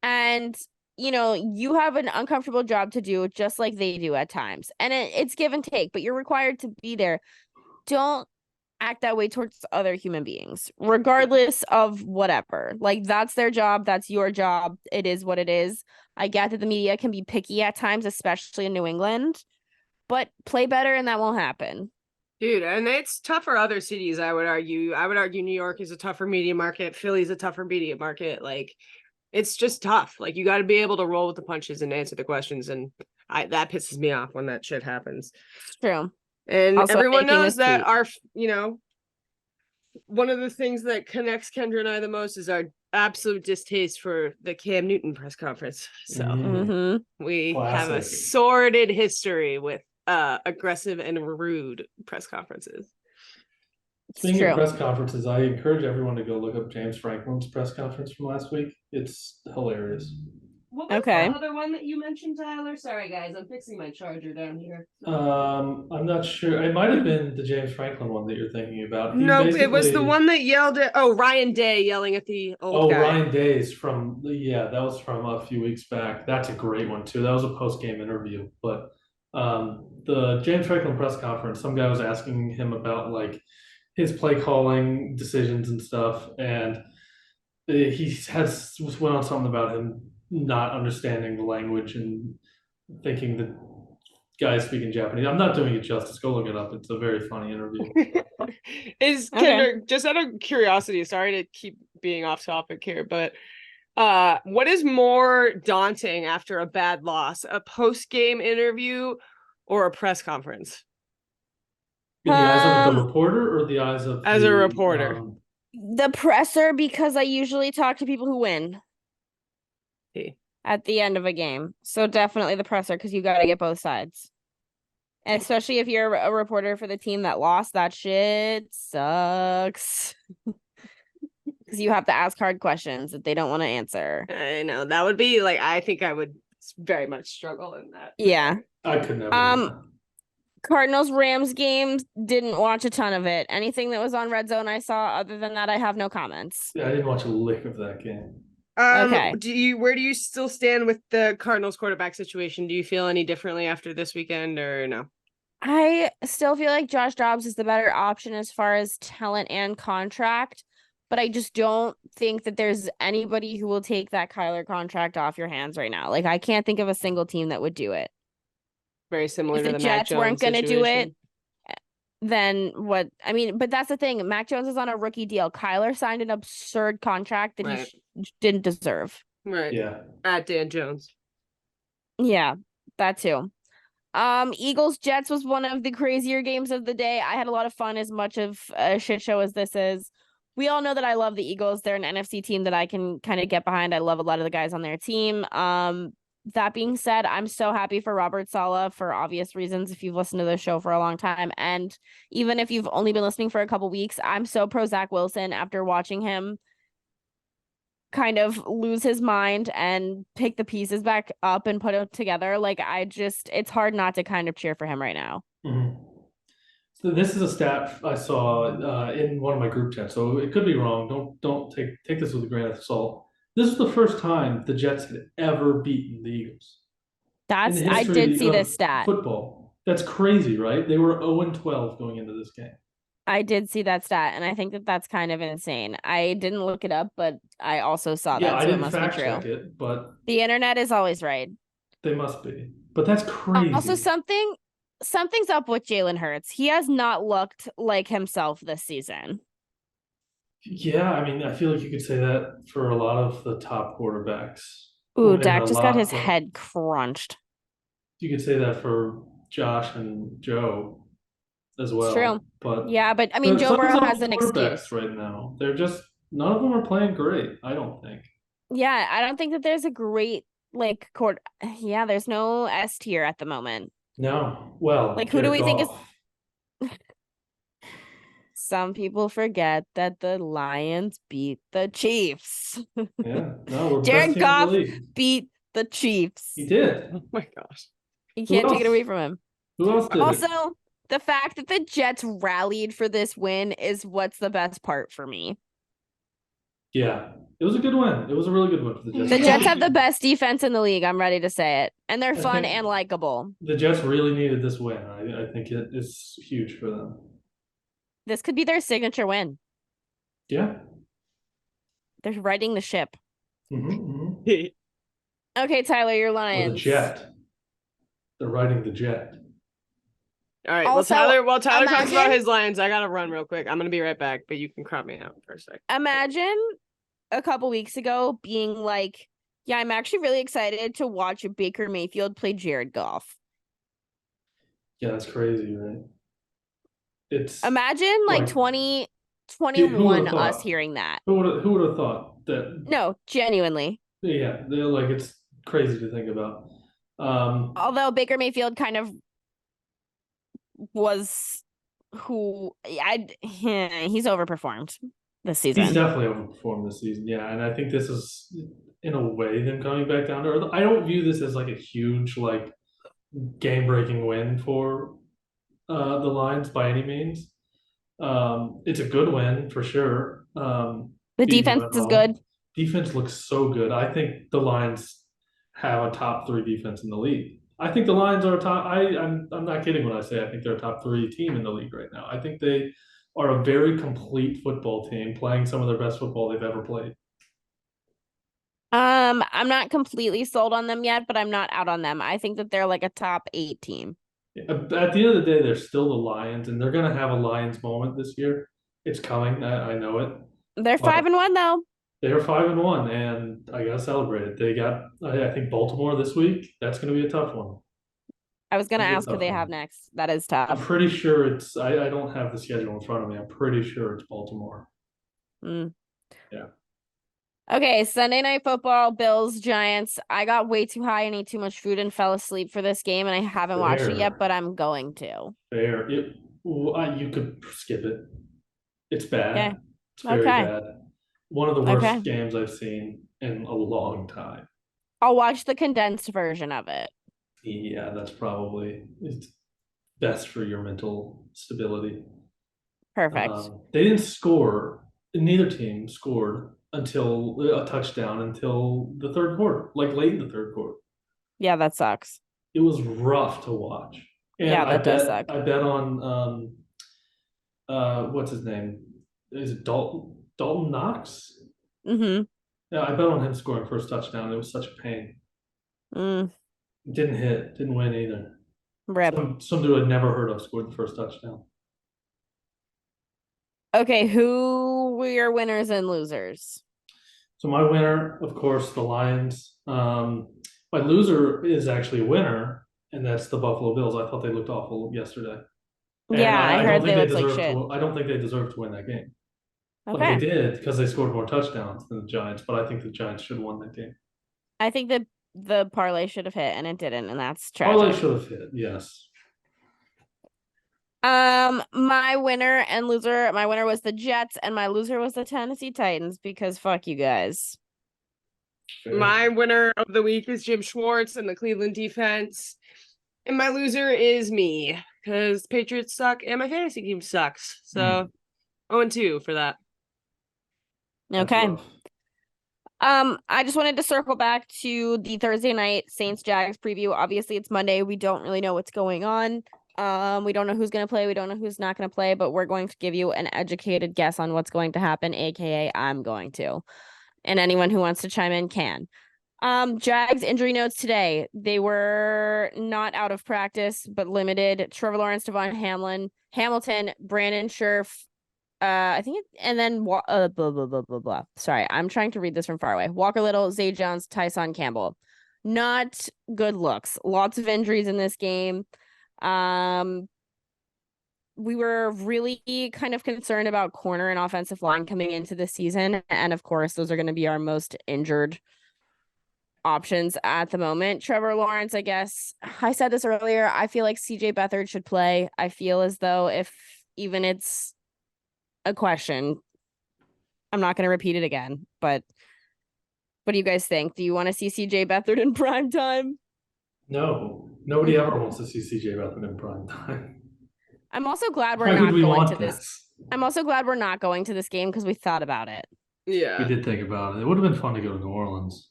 And, you know, you have an uncomfortable job to do just like they do at times. And it's give and take, but you're required to be there. Don't act that way towards other human beings, regardless of whatever. Like that's their job. That's your job. It is what it is. I get that the media can be picky at times, especially in New England, but play better and that won't happen. Dude, and it's tough for other cities, I would argue. I would argue New York is a tougher media market. Philly's a tougher media market. Like, it's just tough. Like, you got to be able to roll with the punches and answer the questions. And that pisses me off when that shit happens. It's true. And Also, everyone making knows this that tweet. one of the things that connects Kendra and I the most is our absolute distaste for the Cam Newton press conference. So we have a Classic. sordid history with aggressive and rude press conferences. Speaking of press conferences, I encourage everyone to go look up James Franklin's press conference from last week. It's hilarious. What was the other one that you mentioned, Tyler? Sorry, guys, I'm fixing my charger down here. I'm not sure. It might have been the James Franklin one that you're thinking about. Nope, it was the one that yelled at Ryan Day yelling at the old guy. Ryan Day's that was from a few weeks back. That's a great one too. That was a post-game interview. But the James Franklin press conference, some guy was asking him about like his play calling decisions and stuff, and he went on something about him not understanding the language and thinking that guys speaking Japanese. I'm not doing it justice. Go look it up. It's a very funny interview. Kendra, just out of curiosity, sorry to keep being off topic here, but what is more daunting after a bad loss, a post-game interview or a press conference? In the eyes of the reporter or the eyes of as a reporter? The presser, because I usually talk to people who win at the end of a game. So definitely the presser, because you got to get both sides. And especially if you're a reporter for the team that lost, that shit sucks. Because you have to ask hard questions that they don't want to answer. I know. That would be like, I think I would very much struggle in that. Yeah. I could never. Cardinals Rams games, didn't watch a ton of it. Anything that was on Red Zone I saw. Other than that, I have no comments. Yeah, I didn't watch a lick of that game. Okay. Where do you still stand with the Cardinals quarterback situation? Do you feel any differently after this weekend or no? I still feel like Josh Dobbs is the better option as far as talent and contract, but I just don't think that there's anybody who will take that Kyler contract off your hands right now. Like, I can't think of a single team that would do it. Very similar to the Jets weren't going to do it. Then what? I mean, but that's the thing. Mac Jones is on a rookie deal. Kyler signed an absurd contract that he didn't deserve. Right. Yeah. At Dan Jones. Yeah, that too. Eagles Jets was one of the crazier games of the day. I had a lot of fun, as much of a shit show as this is. We all know that I love the Eagles. They're an NFC team that I can kind of get behind. I love a lot of the guys on their team. That being said, I'm so happy for Robert Saleh for obvious reasons if you've listened to the show for a long time. And even if you've only been listening for a couple weeks, I'm so pro Zach Wilson after watching him kind of lose his mind and pick the pieces back up and put it together. Like, it's hard not to kind of cheer for him right now. Mm-hmm. So this is a stat I saw in one of my group chats, so it could be wrong. Don't take this with a grain of salt. This is the first time the Jets had ever beaten the Eagles. I did see this stat. Football. That's crazy, right? They were 0-12 going into this game. I did see that stat, and I think that that's kind of insane. I didn't look it up, but I also saw that. Yeah, I didn't fact check it, but the internet is always right. They must be, but that's crazy. Also, something's up with Jalen Hurts. He has not looked like himself this season. Yeah, I mean, I feel like you could say that for a lot of the top quarterbacks. Ooh, Dak just got his head crunched. You could say that for Josh and Joe as well. It's true. But yeah, but I mean, Joe Burrow has an excuse right now. They're just, none of them are playing great, I don't think. Yeah, I don't think that there's a great yeah, there's no S tier at the moment. No. Well, like, who do we think is some people forget that the Lions beat the Chiefs. Yeah, no, we're Jared Goff beat the Chiefs. He did. Oh my gosh. You can't take it away from him. Who else did Also, the fact that the Jets rallied for this win is what's the best part for me. Yeah, it was a good win. It was a really good win for the Jets. The Jets have the best defense in the league. I'm ready to say it. And they're fun and likable. The Jets really needed this win. I think it is huge for them. This could be their signature win. Yeah. They're riding the ship. Mm-hmm. Okay, Tyler, your Lions. Or the jet. They're riding the jet. All right. Also, while Tyler talks about his Lions, I gotta run real quick. I'm gonna be right back, but you can crop me out for a sec. Imagine a couple weeks ago being like, Yeah, I'm actually really excited to watch Baker Mayfield play Jared Goff. Yeah, that's crazy, right? It's Imagine like like, 2021 who would have us thought? hearing that. Who would have thought that? No, genuinely. Yeah, they're like, it's crazy to think about. Although Baker Mayfield kind of was who he's overperformed this He's season. definitely overperformed this season. Yeah, and I think this is in a way them coming back down to earth. I don't view this as like a huge like game breaking win for the Lions by any means. It's a good win for sure. The Beating them defense at is home. good. Defense looks so good. I think the Lions have a top three defense in the league. I think the Lions are a top. I'm not kidding when I say I think they're a top three team in the league right now. I think they are a very complete football team, playing some of their best football they've ever played. I'm not completely sold on them yet, but I'm not out on them. I think that they're like a top 8 team. At the end of the day, they're still the Lions, and they're going to have a Lions moment this year. It's coming. I know it. They're But 5-1 though. they are 5-1, and I gotta celebrate it. They got, I think, Baltimore this week. That's going to be a tough one. I was gonna That'll be a ask who tough they have one. next. That is I'm tough. pretty sure it's. I don't have the schedule in front of me. I'm pretty sure it's Baltimore. Mm. Yeah. Okay, Sunday Night Football, Bills, Giants. I got way too high and ate too much food and fell asleep for this game, and I haven't watched it yet, Fair, but I'm going to. fair. You could skip it. It's Okay. bad. It's very Okay. bad. One of the Okay. worst games I've seen in a long time. I'll watch the condensed version of it. Yeah, that's probably it's best for your mental stability. Perfect. They didn't score. Neither team scored until a touchdown until the third quarter, like late in the third quarter. Yeah, that sucks. It was rough to watch. And Yeah, I that does bet suck. I bet on what's his name? Is it Dalton Knox? Mm-hmm. Yeah, I bet on him scoring first touchdown. It was such a pain. Mm, Didn't hit, didn't win either. rip. Some dude I'd never heard of scored the first touchdown. Okay, who were your winners and losers? So my winner, of course, the Lions. My loser is actually a winner, and that's the Buffalo Bills. I thought they looked awful yesterday, and Yeah, I I don't heard think they they looked like deserve shit. to. I don't think they deserve to win that game. Like they Okay. did because they scored more touchdowns than the Giants, but I think the Giants should have won that game. I think that the parlay should have hit and it didn't, and that's Parlay tragic. should have hit. Yes. My winner and loser, my winner was the Jets, and my loser was the Tennessee Titans because fuck you guys. Fair. My winner of the week is Jim Schwartz and the Cleveland defense. And my loser is me because Patriots suck and my fantasy team sucks. So 0-2 for that. That's Okay. rough. I just wanted to circle back to the Thursday night Saints Jags preview. Obviously, it's Monday. We don't really know what's going on. We don't know who's going to play. We don't know who's not going to play, but we're going to give you an educated guess on what's going to happen, aka I'm going to. And anyone who wants to chime in can. Jags injury notes today. They were not out of practice, but limited. Trevor Lawrence, Hamilton, Brandon Scherf, I think, and then blah blah blah blah blah. Sorry, I'm trying to read this from far away. Walker Little, Zay Jones, Tyson Campbell. Not good looks. Lots of injuries in this game. We were really kind of concerned about corner and offensive line coming into the season, and of course, those are going to be our most injured options at the moment. Trevor Lawrence, I guess I said this earlier. I feel like CJ Beathard should play. I feel as though if even it's a question, I'm not going to repeat it again, but what do you guys think? Do you want to see CJ Beathard in prime time? No, nobody ever wants to see CJ Beathard in prime time. I'm also glad we're Why would not we going to want this. this? I'm also glad we're not going to this game because we thought about it. Yeah. We did think about it. It would have been fun to go to New Orleans.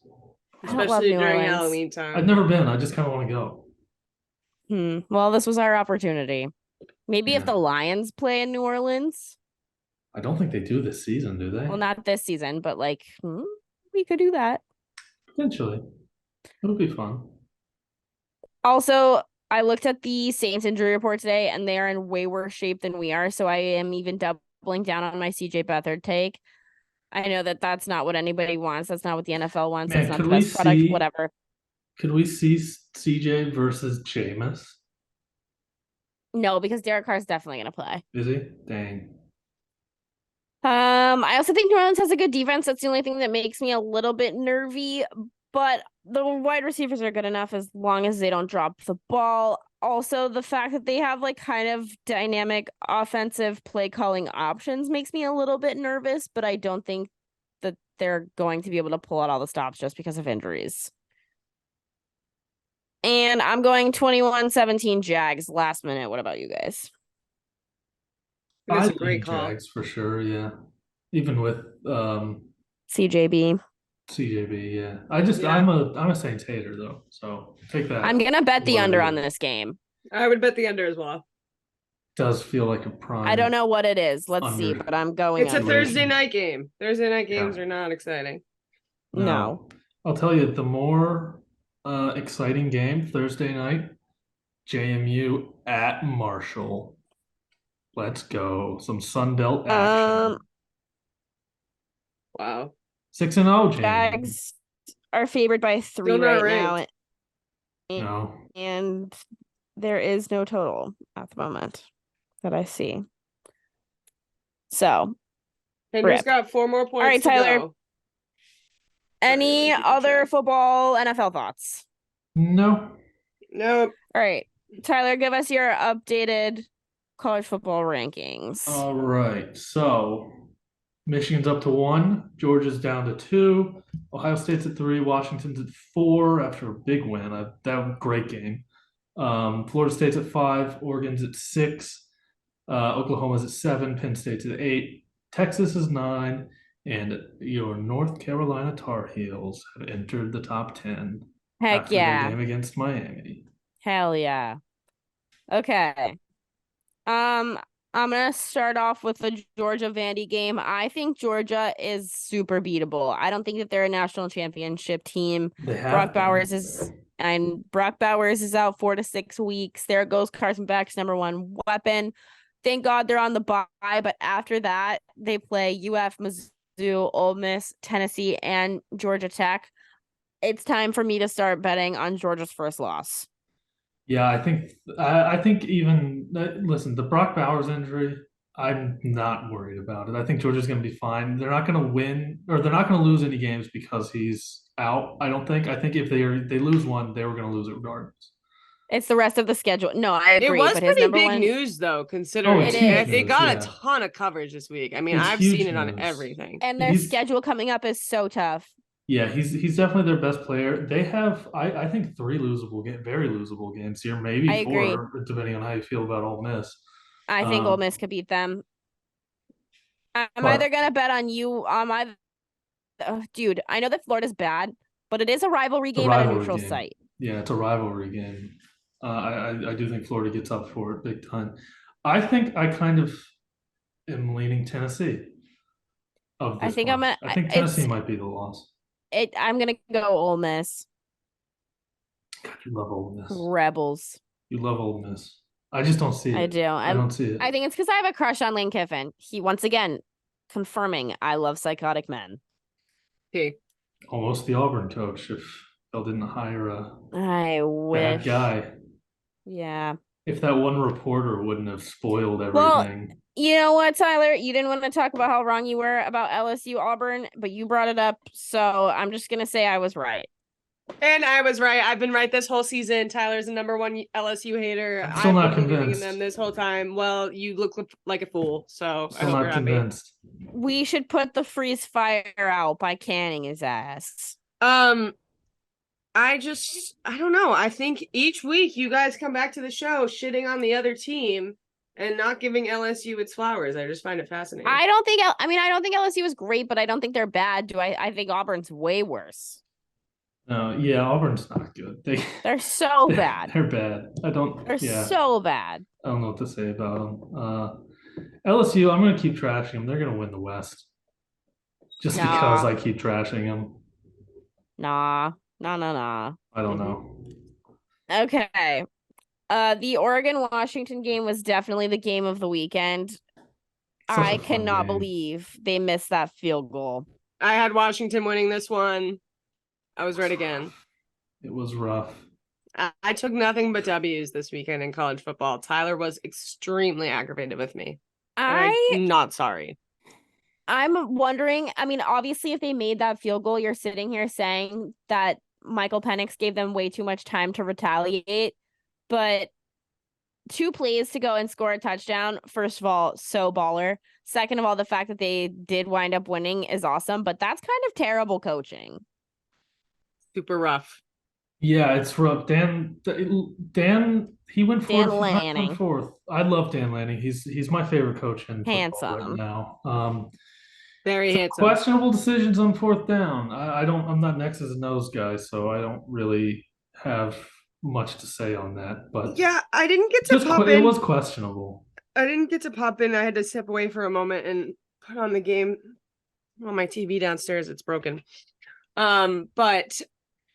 I don't love Especially New during Orleans. Halloween time. I've never been. I just kind of want to go. Well, this was our opportunity. Maybe if Yeah. the Lions play in New Orleans. I don't think they do this season, do they? Well, not this season, but like we could do that. Potentially. It'll be fun. Also, I looked at the Saints injury report today, and they are in way worse shape than we are. So I am even doubling down on my CJ Beathard take. I know that that's not what anybody wants. That's not what the NFL wants. Man, That's not could the we best product, see whatever. could we see CJ versus Jameis? No, because Derek Carr's definitely going to play. Is he? Dang. I also think New Orleans has a good defense. That's the only thing that makes me a little bit nervy, but the wide receivers are good enough as long as they don't drop the ball. Also, the fact that they have like kind of dynamic offensive play calling options makes me a little bit nervous, but I don't think that they're going to be able to pull out all the stops just because of injuries. And I'm going 21-17 Jags last minute. What about you guys? That's I a great lean call. Jags for sure, yeah. Even with CJB. CJB, yeah. Yeah. I'm a Saints hater though, so take that. I'm gonna bet the what it under on is. this game. I would bet the under as well. Does feel like a prime. I don't know what it is. Let's see, under but I'm going It's a under. Thursday night game. Thursday night games Yeah. are not exciting. No. I'll tell you, the more exciting game Thursday night, JMU at Marshall. Let's go. Some Sun Belt action. Wow. 6-0, JMU. Jags are favored by 3 Still not right ranked. now. No. And there is no total at the moment that I see. So, Henry's rip. got 4 more points. All right, to Tyler. go. Any Sorry, other football NFL thoughts? No. Nope. All right. Tyler, give us your updated college football rankings. All right. So Michigan's up to 1, Georgia's down to 2, Ohio State's at 3, Washington's at 4 after a big win. That was a great game. Florida State's at 5, Oregon's at 6, Oklahoma's at 7, Penn State's at 8, Texas is 9, and your North Carolina Tar Heels have entered the top 10 Heck after yeah. their game against Miami. Hell yeah. Okay. I'm gonna start off with the Georgia Vandy game. I think Georgia is super beatable. I don't think that they're a national championship team. Brock Bowers is out 4 to 6 weeks. There goes Carson Beck's #1 weapon. Thank God they're on the bye, but after that, they play UF, Mizzou, Ole Miss, Tennessee, and Georgia Tech. It's time for me to start betting on Georgia's first loss. Yeah, I think even listen, the Brock Bowers injury, I'm not worried about it. I think Georgia's going to be fine. They're not going to win, or they're not going to lose any games because he's out. I don't think. I think if they lose one, they were going to lose it regardless. It's the rest of the schedule. No, I agree. It was but his pretty big one... news, though, considering it's it huge got news, a ton of coverage this week. I mean, It's I've huge seen it on news. everything. And their schedule coming up is so tough. Yeah, he's definitely their best player. They have, I think, 3 very losable games here, maybe I agree. 4, depending on how you feel about Ole Miss. I think Ole Miss could beat them. I'm But- either gonna bet on you. Dude, I know that Florida's bad, but it is a rivalry game at a neutral site. Yeah, it's a rivalry game. I do think Florida gets up for it big time. I think I kind of am leaning Tennessee. I think Tennessee might be the loss. I'm gonna go Ole Miss. God, you love Ole Miss. Rebels. You love Ole Miss. I just don't see it. I do. I don't see it. I think it's because I have a crush on Lane Kiffin. He once again confirming I love psychotic men. Okay. Almost the Auburn coach if they didn't hire a bad guy. Yeah. If that one reporter wouldn't have spoiled everything. Well, you know what, Tyler? You didn't want to talk about how wrong you were about LSU Auburn, but you brought it up, so I'm just gonna say I was right. And I was right. I've been right this whole season. Tyler's the #1 LSU hater. I'm still not been believing convinced. in them this whole time. Well, you look like a fool, so Still I hope not you're convinced. happy. We should put the freeze fire out by canning his ass. I don't know. I think each week you guys come back to the show shitting on the other team and not giving LSU its flowers. I just find it fascinating. I don't think LSU is great, but I don't think they're bad. I think Auburn's way worse. No, yeah, Auburn's not good. They're so bad. They're bad. They're so bad. I don't know what to say about them. LSU, I'm going to keep trashing them. They're going to win the West. Just because I keep trashing them. Nah. I don't know. Okay. The Oregon-Washington game was definitely the game of the weekend. Such I a fun cannot game. believe they missed that field goal. I had Washington winning this one. I was right again. It was rough. I took nothing but W's this weekend in college football. Tyler was extremely aggravated with me. And I'm not sorry. I'm wondering, I mean, obviously, if they made that field goal, you're sitting here saying that Michael Penix gave them way too much time to retaliate. But 2 plays to go and score a touchdown, first of all, so baller. Second of all, the fact that they did wind up winning is awesome, but that's kind of terrible coaching. Super rough. Yeah, it's rough. Dan, he went for Dan it a few times, went Lanning. fourth. I love Dan Lanning. He's my favorite coach in football right Handsome. now. Very Some handsome. questionable decisions on fourth down. I'm not an X's and O's guy, so I don't really have much to say on that. But yeah, I didn't get to pop in. It was questionable. I didn't get to pop in. I had to step away for a moment and put on the game on my TV downstairs. It's broken. But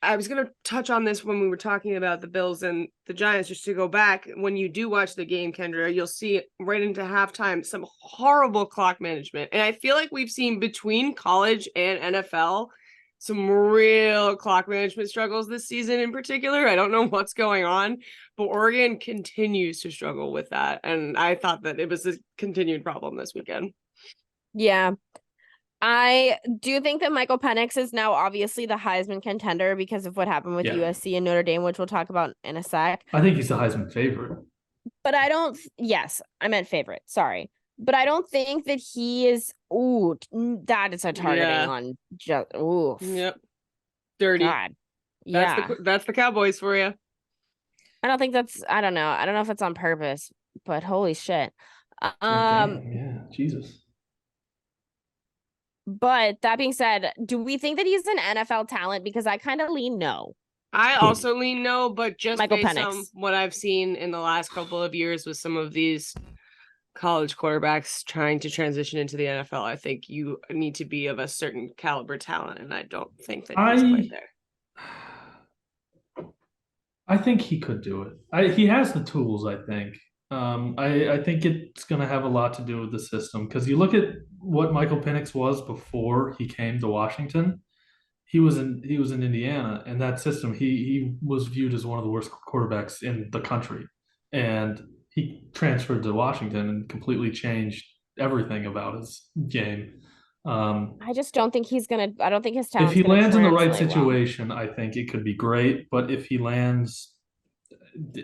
I was going to touch on this when we were talking about the Bills and the Giants, just to go back. When you do watch the game, Kendra, you'll see right into halftime some horrible clock management. And I feel like we've seen between college and NFL some real clock management struggles this season in particular. I don't know what's going on, but Oregon continues to struggle with that. And I thought that it was a continued problem this weekend. Yeah. I do think that Michael Penix is now obviously the Heisman contender because of what happened with USC and Notre Dame, which we'll talk about in a sec. I think he's the Heisman favorite. But I don't, yes, I meant favorite. Sorry. But I don't think that he is, that is a targeting on just, Yep. Dirty. God. Yeah. That's the Cowboys for you. I don't think that's, I don't know. I don't know if it's on purpose, but holy shit. Damn, yeah, Jesus. But that being said, do we think that he's an NFL talent? Because I kind of lean no. I also lean no, but just Michael based Penix. on what I've seen in the last couple of years with some of these college quarterbacks trying to transition into the NFL, I think you need to be of a certain caliber talent, and I don't think that he's quite there. I think he could do it. He has the tools, I think. I think it's going to have a lot to do with the system because you look at what Michael Penix was before he came to Washington. He was in Indiana, and that system he was viewed as one of the worst quarterbacks in the country, and he transferred to Washington and completely changed everything about his game. I just don't think he's gonna. I don't think his talent. If he lands in the right situation, I think it could be great. But if he lands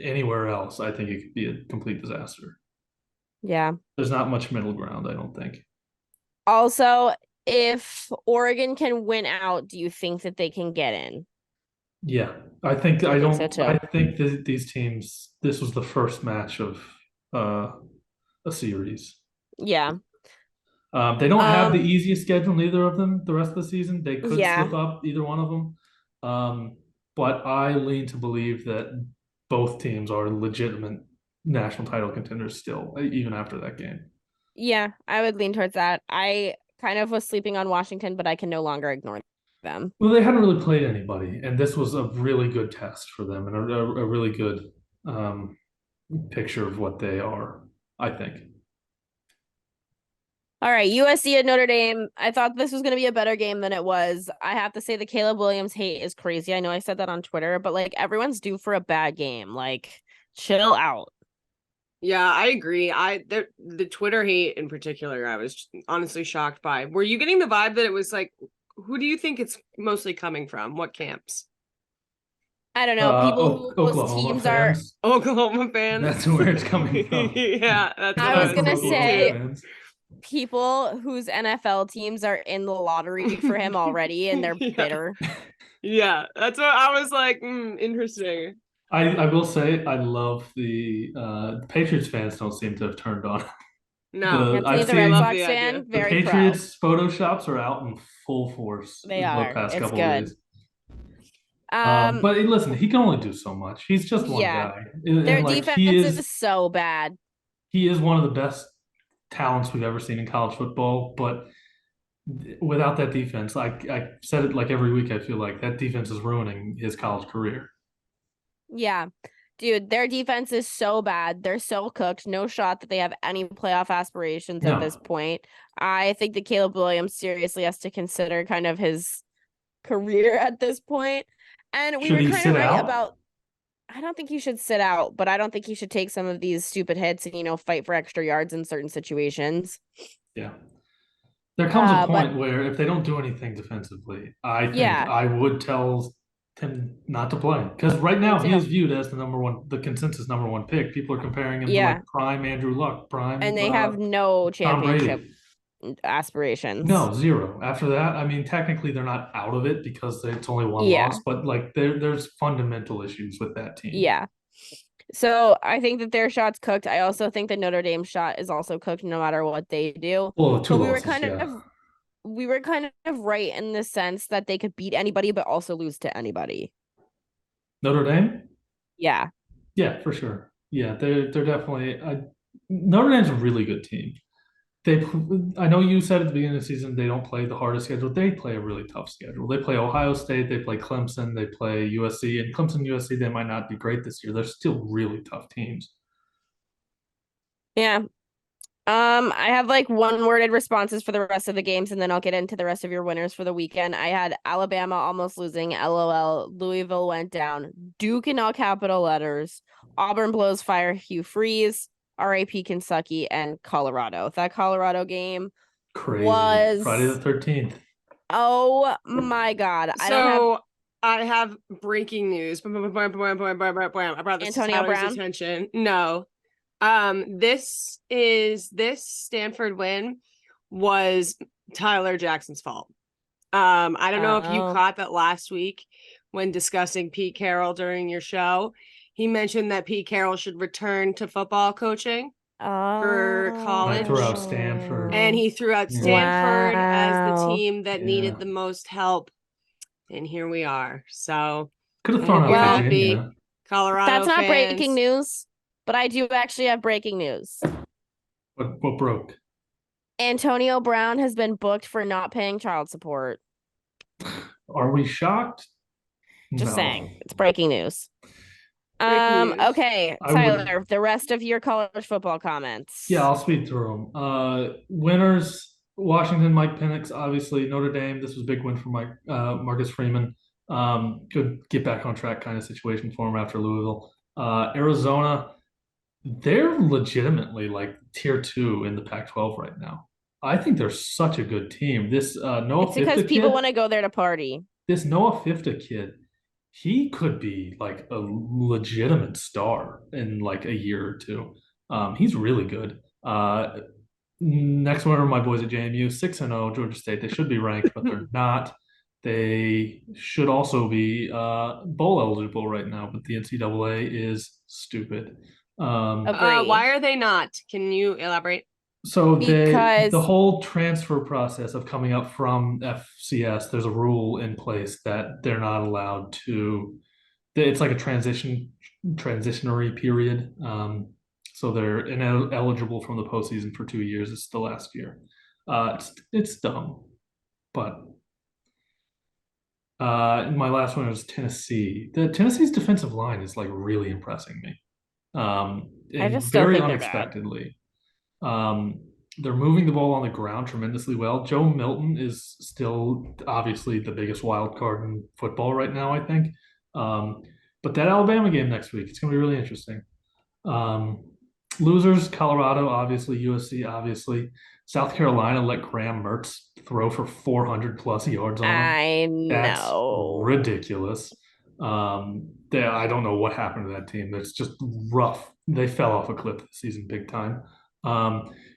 anywhere else, I think it could be a complete disaster. Yeah. There's not much middle ground, I don't think. Also, if Oregon can win out, do you think that they can get in? Yeah, I think I don't. So too. I think these teams. This was the first match of a series. Yeah. They don't have the easiest schedule, neither of them. The rest of the season, they could slip up either one of them. But I lean to believe that both teams are legitimate national title contenders still, even after that game. Yeah, I would lean towards that. I kind of was sleeping on Washington, but I can no longer ignore them. Well, they hadn't really played anybody, and this was a really good test for them and a really good picture of what they are, I think. All right, USC at Notre Dame. I thought this was going to be a better game than it was. I have to say the Caleb Williams hate is crazy. I know I said that on Twitter, but like everyone's due for a bad game. Like, chill out. Yeah, I agree. The Twitter hate in particular, I was honestly shocked by. Were you getting the vibe that it was like, who do you think it's mostly coming from? What camps? I don't know. People whose teams fans. Are Oklahoma fans. That's where it's coming from. Yeah, that's I was gonna say fans. People whose NFL teams are in the lottery for him already, and they're bitter. Yeah, that's what I was like. Interesting. I will say I love the Patriots fans don't seem to have turned on. No, I've the seen Red Sox fan. the Patriots photoshops are out in full force. They are. The past it's couple good. Of days. But listen, he can only do so much. He's just one guy. Their defense is so bad. He is one of the best talents we've ever seen in college football, but without that defense, I said it like every week, I feel like that defense is ruining his college career. Yeah. Dude, their defense is so bad. They're so cooked. No shot that they have any playoff aspirations at this point. I think that Caleb Williams seriously has to consider kind of his career at this point. And we Should were he kind sit of right out? about, I don't think he should sit out, but I don't think he should take some of these stupid hits and, fight for extra yards in certain situations. Yeah. There comes a But point where if they don't do anything defensively, I think yeah, I would tell him not to play. Because right me now he too. is viewed as the consensus number one pick. People are comparing him to Yeah. like prime Andrew Luck, prime And they have no Tom championship Brady. aspirations. No, zero. After that, I mean, technically they're not out of it because it's only one Yeah. loss, but like there's fundamental issues with that team. Yeah. So I think that their shot's cooked. I also think that Notre Dame's shot is also cooked no matter what they do. Well, two But losses, yeah. we were kind of right in the sense that they could beat anybody but also lose to anybody. Notre Dame? Yeah. Yeah, for sure. Yeah, they're definitely Notre Dame's a really good team. I know you said at the beginning of the season they don't play the hardest schedule. They play a really tough schedule. They play Ohio State, they play Clemson, they play USC, and Clemson, USC, they might not be great this year. They're still really tough teams. Yeah. I have like one-worded responses for the rest of the games, and then I'll get into the rest of your winners for the weekend. I had Alabama almost losing, LOL. Louisville went down. Duke in all capital letters. Auburn blows fire. Hugh Freeze. RAP Kentucky and Colorado. That Colorado game Crazy. Friday the 13th. Oh my God. I have breaking news. I brought this Antonio Brown attention. No. This Stanford win was Tyler Jackson's fault. I don't know if you caught that last week when discussing Pete Carroll during your show. He mentioned that Pete Carroll should return to football coaching for college. I threw out Stanford. And he threw out Stanford as the team that needed the most help. And here we are. So could have thrown out Virginia. Colorado. That's not fans. breaking news, but I do actually have breaking news. What broke? Antonio Brown has been booked for not paying child support. Are we shocked? Just saying. It's breaking news. Okay, Tyler, the rest of your college football comments. Yeah, I'll speed through them. Winners, Washington, Mike Penix, obviously. Notre Dame, this was a big win for Marcus Freeman. Good get back on track kind of situation for him after Louisville. Arizona, they're legitimately like tier 2 in the Pac-12 right now. I think they're such a good team. This Noah it's because Fifta people want to go there to party. This Noah Fifta kid, he could be like a legitimate star in like a year or two. He's really good. Next one are my boys at JMU, 6-0, Georgia State. They should be ranked, but they're not. They should also be bowl eligible right now, but the NCAA is stupid. Why are they not? Can you elaborate? So the whole transfer process of coming up from FCS, there's a rule in place that they're not allowed to. It's like a transitionary period. So they're ineligible from the postseason for 2 years. It's the last year. It's dumb, but my last one was Tennessee. Tennessee's defensive line is like really impressing me. I just still very think unexpectedly. They're moving the ball on the ground tremendously well. Joe Milton is still obviously the biggest wild card in football right now, I think. But that Alabama game next week, it's going to be really interesting. Losers, Colorado, obviously, USC, obviously. South Carolina let Graham Mertz throw for 400 plus yards on him. I know. That's ridiculous. I don't know what happened to that team. It's just rough. They fell off a cliff this season big time.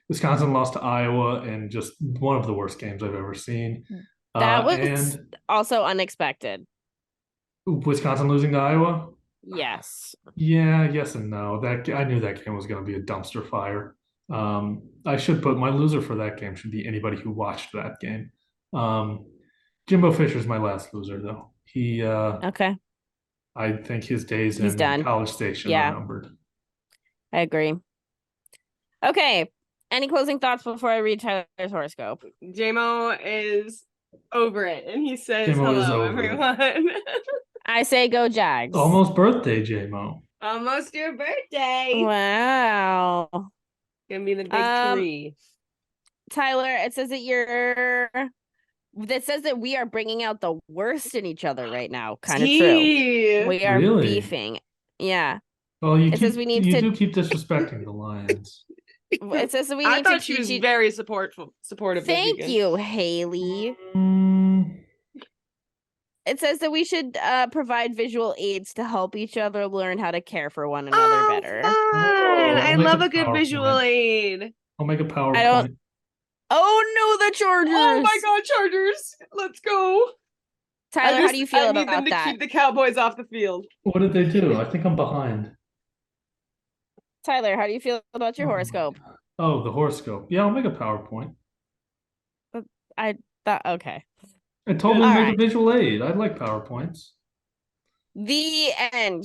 Wisconsin lost to Iowa and just one of the worst games I've ever seen. That was also unexpected. Wisconsin losing to Iowa? Yes. Yeah, yes and no. I knew that game was going to be a dumpster fire. I should put my loser for that game should be anybody who watched that game. Jimbo Fisher's my last loser though. He okay. I think his days in College Station are numbered. I agree. Okay. Any closing thoughts before I read Tyler's horoscope? JMO is over it, and he says, "Hello, everyone." I say, go Jags. Almost birthday, JMO. Almost your birthday. Wow. Gonna be the big 3. Tyler, it says that we are bringing out the worst in each other right now. Kind of true. We are Really? beefing. Yeah. Well, It says we need you to. do keep disrespecting the Lions. It says that we I need to thought she teach was you. very supportive. Thank you, Haley. Mm, It says that we should provide visual aids to help each other learn how to care for one another better. Fun. I I'll make love a a good visual PowerPoint. aid. I'll make a I don't. PowerPoint. Oh no, the Oh my Chargers. God, Chargers! Let's go. Tyler, how do you feel I need them about to that? keep the Cowboys off the field. What did they do? I think I'm behind. Tyler, how do you feel about your Oh my horoscope? God. Oh, the horoscope. Yeah, I'll make a PowerPoint. I thought okay. I told Good. me to All make a right. visual aid. I like PowerPoints. The end.